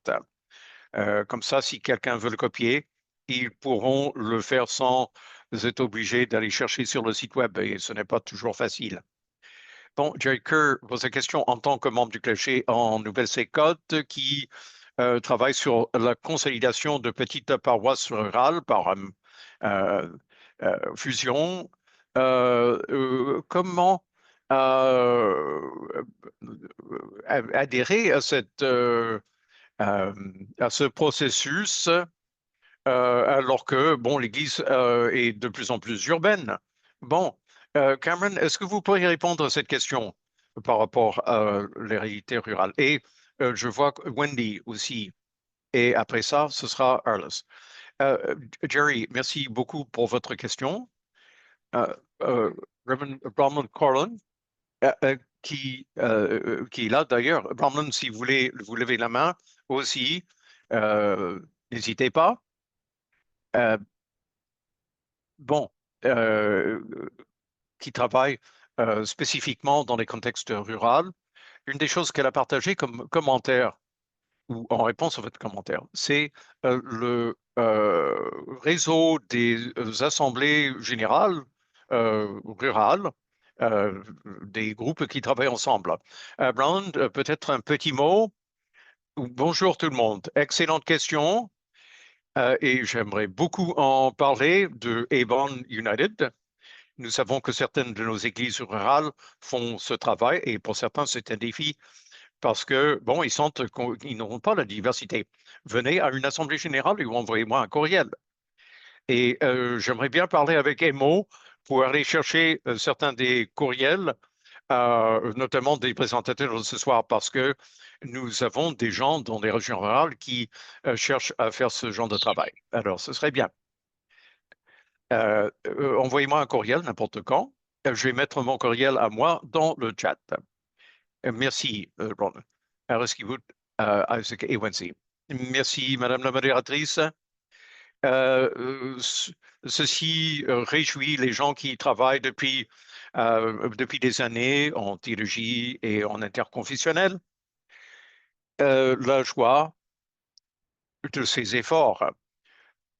Comme ça, si quelqu'un veut le copier, ils pourront le faire sans être obligés d'aller chercher sur le site web et ce n'est pas toujours facile. Bon, Jerry Kerr pose la question en tant que membre du clergé en Nouvelle-Sécotte qui travaille sur la consolidation de petites paroisses rurales par fusion. Comment adhérer à ce processus alors que bon, l'Église est de plus en plus urbaine. Bon, Cameron, est-ce que vous pourriez répondre à cette question par rapport à les réalités rurales? Et je vois Wendy aussi. Et après ça, ce sera Arliss. Jerry, merci beaucoup pour votre question. Reverend Bromlin Corlin, qui est là d'ailleurs. Bromlin, si vous voulez vous lever la main aussi, n'hésitez pas. Bon, qui travaille spécifiquement dans les contextes ruraux. Une des choses qu'elle a partagé comme commentaire ou en réponse à votre commentaire, c'est le réseau des assemblées générales rurales, des groupes qui travaillent ensemble. Brown, peut-être un petit mot. Bonjour tout le monde. Excellente question. Et j'aimerais beaucoup en parler de Avon United. Nous savons que certaines de nos églises rurales font ce travail et pour certains, c'est un défi parce que, bon, ils sentent qu'ils n'auront pas la diversité. Venez à une assemblée générale ou envoyez-moi un courriel. Et j'aimerais bien parler avec Emo pour aller chercher certains des courriels, notamment des présentateurs de ce soir, parce que nous avons des gens dans les régions rurales qui cherchent à faire ce genre de travail. Alors, ce serait bien. Envoyez-moi un courriel n'importe quand. Je vais mettre mon courriel à moi dans le chat. Merci, Ron. Isaac Ewensi. Merci, Madame la modératrice. Ceci réjouit les gens qui travaillent depuis des années en théologie et en interconfessionnel. La joie de ces efforts.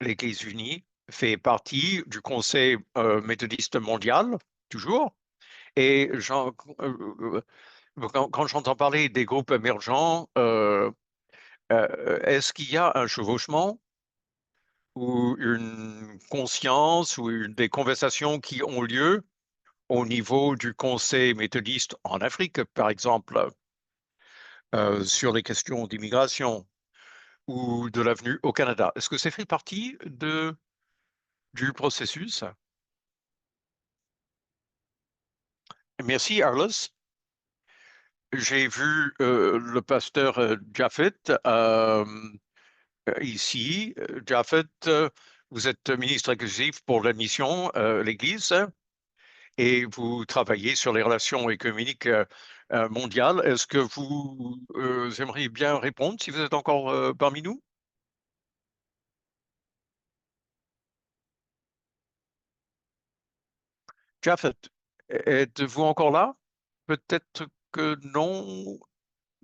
L'Église unie fait partie du Conseil méthodiste mondial, toujours, et quand j'entends parler des groupes émergents, est-ce qu'il y a un chevauchement ou une conscience ou des conversations qui ont lieu au niveau du Conseil méthodiste en Afrique, par exemple, sur les questions d'immigration ou de l'avenue au Canada? Est-ce que ça fait partie du processus? Merci, Arliss. J'ai vu le pasteur Jaffet ici. Jaffet, vous êtes ministre exécutif pour la mission, l'Église, et vous travaillez sur les relations économiques mondiales. Est-ce que vous aimeriez bien répondre si vous êtes encore parmi nous? Japhet, êtes-vous encore là? Peut-être que non,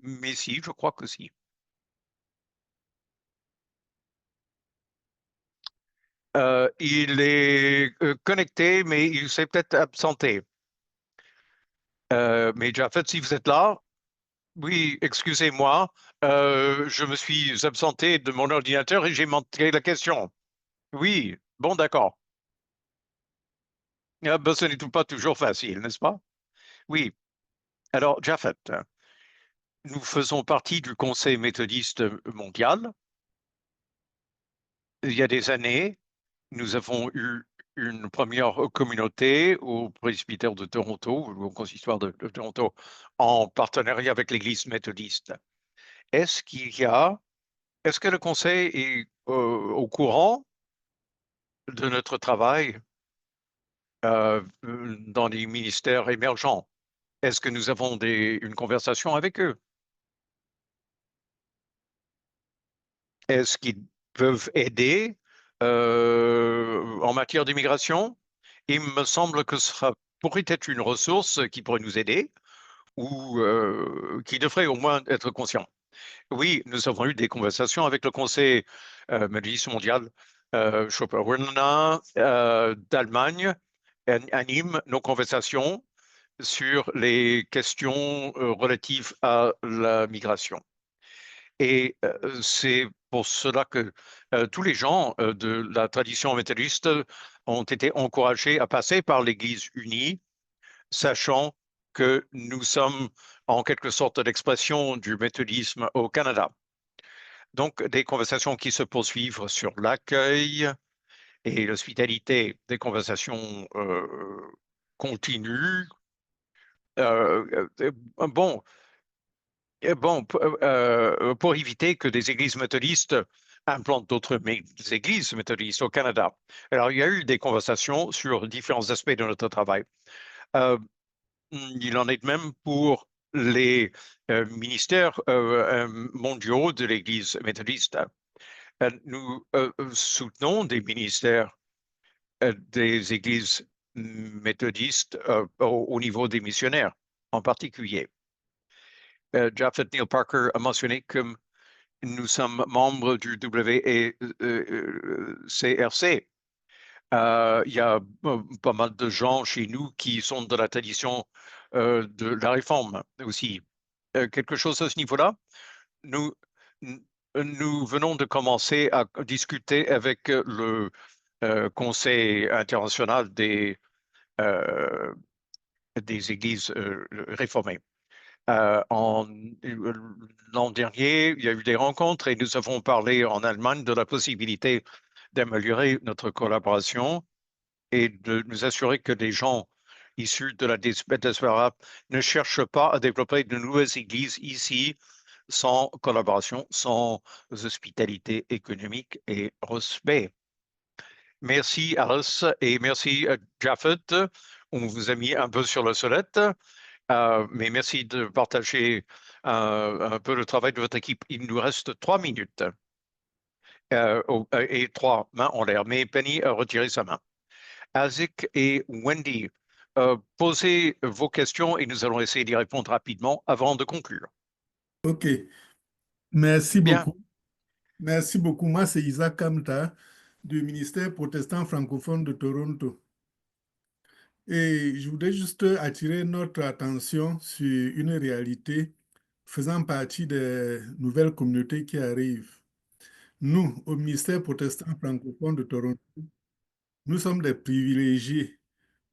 mais si, je crois que si. Il est connecté, mais il s'est peut-être absenté. Mais Japhet, si vous êtes là, oui, excusez-moi, je me suis absenté de mon ordinateur et j'ai manqué la question. Oui, bon, d'accord. Ah, ben, ce n'est pas toujours facile, n'est-ce pas? Oui. Alors, Japhet, nous faisons partie du Conseil méthodiste mondial. Il y a des années, nous avons eu une première communauté au presbytère de Toronto, au consistoire de Toronto, en partenariat avec l'Église méthodiste. Est-ce que le Conseil est au courant de notre travail dans les ministères émergents? Est-ce que nous avons une conversation avec eux? Est-ce qu'ils peuvent aider en matière d'immigration? Il me semble que ce pourrait être une ressource qui pourrait nous aider ou qui devrait au moins être conscient. Oui, nous avons eu des conversations avec le Conseil méthodiste mondial. Schopenhauer d'Allemagne anime nos conversations sur les questions relatives à la migration. Et c'est pour cela que tous les gens de la tradition méthodiste ont été encouragés à passer par l'Église unie, sachant que nous sommes en quelque sorte l'expression du méthodisme au Canada. Donc, des conversations qui se poursuivent sur l'accueil et l'hospitalité, des conversations continues. Bon, pour éviter que des églises méthodistes implantent d'autres églises méthodistes au Canada. Alors, il y a eu des conversations sur différents aspects de notre travail. Il en est de même pour les ministères mondiaux de l'Église méthodiste. Nous soutenons des ministères des églises méthodistes au niveau des missionnaires en particulier. Japhet Neil Parker a mentionné que nous sommes membres du WCRC. Il y a pas mal de gens chez nous qui sont de la tradition de la réforme aussi. Quelque chose à ce niveau-là? Nous venons de commencer à discuter avec le Conseil international des églises réformées. L'an dernier, il y a eu des rencontres et nous avons parlé en Allemagne de la possibilité d'améliorer notre collaboration et de nous assurer que les gens issus de la diaspora ne cherchent pas à développer de nouvelles églises ici sans collaboration, sans hospitalité économique et respect. Merci Alice et merci Japhet. On vous a mis un peu sur la sellette. Mais merci de partager un peu le travail de votre équipe. Il nous reste 3 minutes et 3 mains en l'air. Mais Penny a retiré sa main. Azik et Wendy, posez vos questions et nous allons essayer d'y répondre rapidement avant de conclure. OK. Merci beaucoup. Merci beaucoup. Moi, c'est Isaac Kamta du ministère protestant francophone de Toronto. Et je voudrais juste attirer notre attention sur une réalité faisant partie des nouvelles communautés qui arrivent. Nous, au ministère protestant francophone de Toronto, nous sommes des privilégiés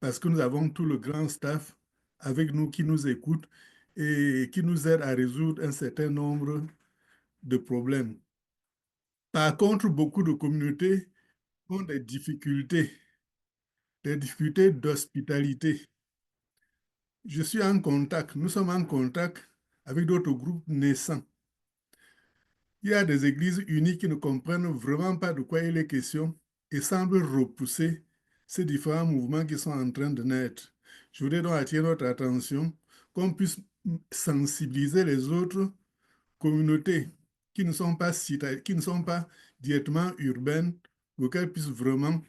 parce que nous avons tout le grand staff avec nous qui nous écoute et qui nous aide à résoudre un certain nombre de problèmes. Par contre, beaucoup de communautés ont des difficultés d'hospitalité. Je suis en contact, nous sommes en contact avec d'autres groupes naissants. Il y a des églises unies qui ne comprennent vraiment pas de quoi il est question et semblent repousser ces différents mouvements qui sont en train de naître. Je voudrais donc attirer notre attention qu'on puisse sensibiliser les autres communautés qui ne sont pas directement urbaines pour qu'elles puissent vraiment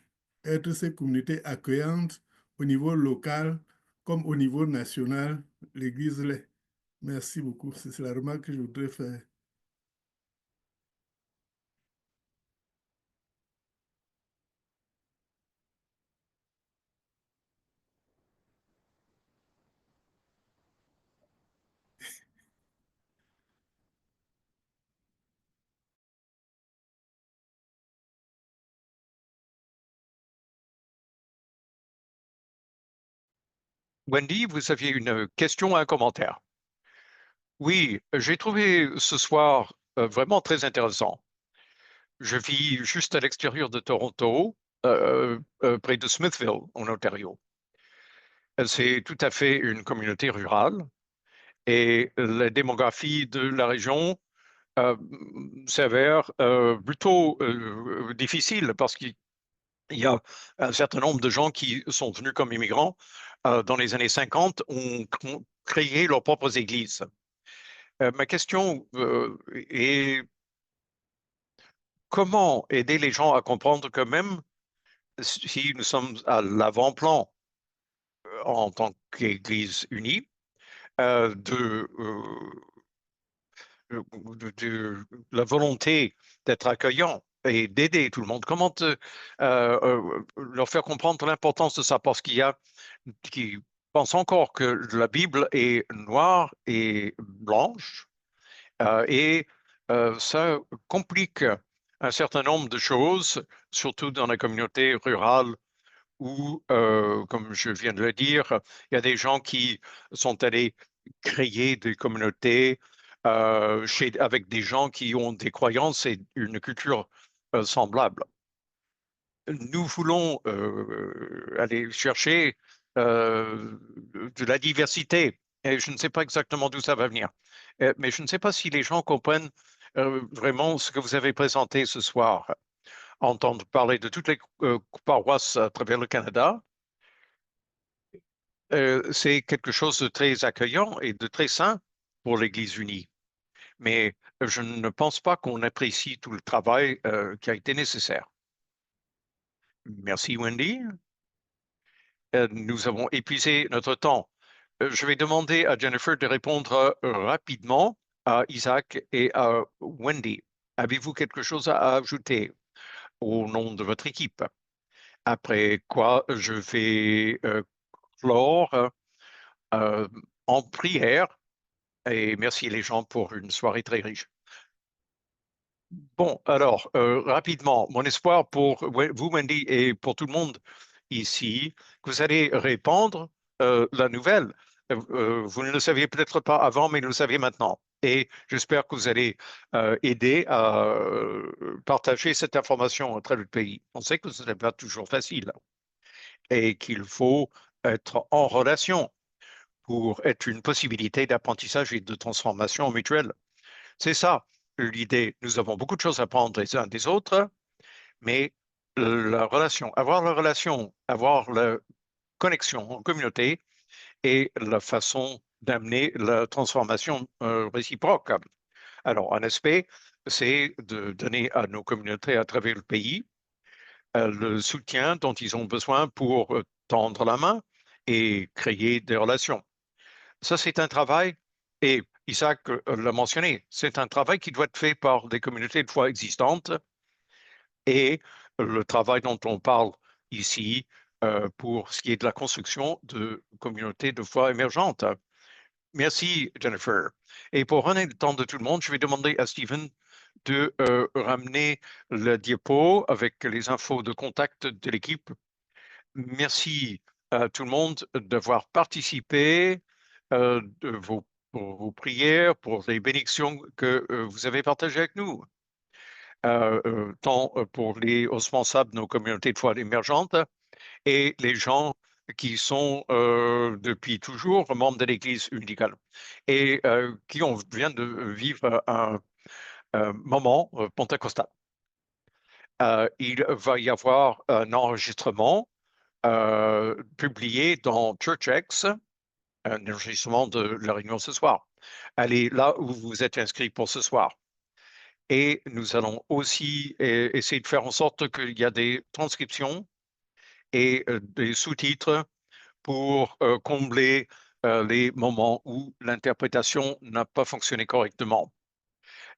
être ces communautés accueillantes au niveau local comme au niveau national, l'Église l'est. Merci beaucoup. C'est la remarque que je voudrais faire. Wendy, vous aviez une question, un commentaire. Oui, j'ai trouvé ce soir vraiment très intéressant. Je vis juste à l'extérieur de Toronto, près de Smithville, en Ontario. C'est tout à fait une communauté rurale et la démographie de la région s'avère plutôt difficile parce qu'il y a un certain nombre de gens qui sont venus comme immigrants dans les années 50, ont créé leurs propres églises. Ma question est comment aider les gens à comprendre que même si nous sommes à l'avant-plan en tant qu'Église unie, de la volonté d'être accueillant et d'aider tout le monde. Comment leur faire comprendre l'importance de ça? Parce qu'il y a qui pensent encore que la Bible est noire et blanche et ça complique un certain nombre de choses, surtout dans la communauté rurale où, comme je viens de le dire, il y a des gens qui sont allés créer des communautés avec des gens qui ont des croyances et une culture semblable. Nous voulons aller chercher de la diversité et je ne sais pas exactement d'où ça va venir. Mais je ne sais pas si les gens comprennent vraiment ce que vous avez présenté ce soir. Entendre parler de toutes les paroisses à travers le Canada, c'est quelque chose de très accueillant et de très sain pour l'Église unie. Mais je ne pense pas qu'on apprécie tout le travail qui a été nécessaire. Merci Wendy. Nous avons épuisé notre temps. Je vais demander à Jennifer de répondre rapidement à Isaac et à Wendy. Avez-vous quelque chose à ajouter au nom de votre équipe? Après quoi, je vais clore en prière et merci les gens pour une soirée très riche. Bon, alors, rapidement, mon espoir pour vous, Wendy, et pour tout le monde ici, que vous allez répandre la nouvelle. Vous ne le saviez peut-être pas avant, mais vous le savez maintenant. Et j'espère que vous allez aider à partager cette information à travers le pays. On sait que ce n'est pas toujours facile et qu'il faut être en relation pour être une possibilité d'apprentissage et de transformation mutuelle. C'est ça l'idée. Nous avons beaucoup de choses à apprendre les uns des autres, mais la relation, avoir la connexion en communauté et la façon d'amener la transformation réciproque. Alors, un aspect, c'est de donner à nos communautés à travers le pays le soutien dont ils ont besoin pour tendre la main et créer des relations. Ça, c'est un travail, et Isaac l'a mentionné, c'est un travail qui doit être fait par des communautés de foi existantes et le travail dont on parle ici pour ce qui est de la construction de communautés de foi émergentes. Merci, Jennifer. Et pour rendre le temps de tout le monde, je vais demander à Stephen de ramener le diapo avec les infos de contact de l'équipe. Merci à tout le monde d'avoir participé, de vos prières, pour les bénédictions que vous avez partagées avec nous, tant pour les responsables de nos communautés de foi émergentes et les gens qui sont depuis toujours membres de l'Église unicale et qui vient de vivre un moment pentecostal. Il va y avoir un enregistrement publié dans ChurchX, un enregistrement de la réunion ce soir. Allez là où vous êtes inscrit pour ce soir. Et nous allons aussi essayer de faire en sorte qu'il y a des transcriptions et des sous-titres pour combler les moments où l'interprétation n'a pas fonctionné correctement,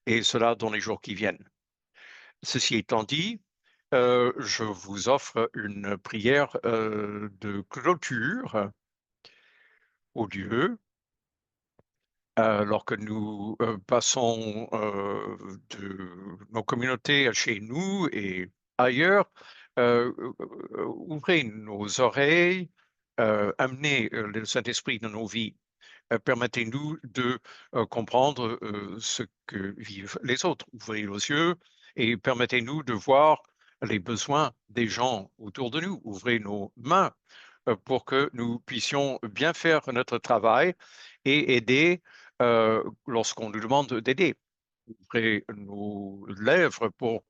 et cela dans les jours qui viennent. Ceci étant dit, je vous offre une prière de clôture au Dieu. Lorsque nous passons de nos communautés à chez nous et ailleurs, ouvrez nos oreilles, amenez le Saint-Esprit dans nos vies. Permettez-nous de comprendre ce que vivent les autres. Ouvrez nos yeux et permettez-nous de voir les besoins des gens autour de nous. Ouvrez nos mains pour que nous puissions bien faire notre travail et aider lorsqu'on nous demande d'aider. Ouvrez nos lèvres pour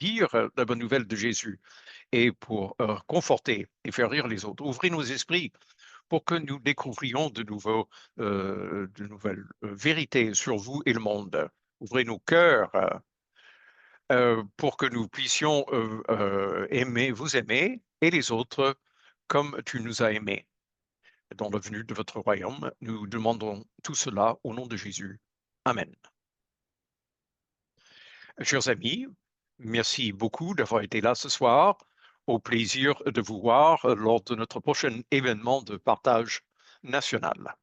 dire la bonne nouvelle de Jésus et pour conforter et faire rire les autres. Ouvrez nos esprits pour que nous découvrions de nouvelles vérités sur vous et le monde. Ouvrez nos cœurs pour que nous puissions vous aimer et les autres comme tu nous as aimés. Dans la venue de votre royaume, nous demandons tout cela au nom de Jésus. Amen. Chers amis, merci beaucoup d'avoir été là ce soir. Au plaisir de vous voir lors de notre prochain événement de partage national.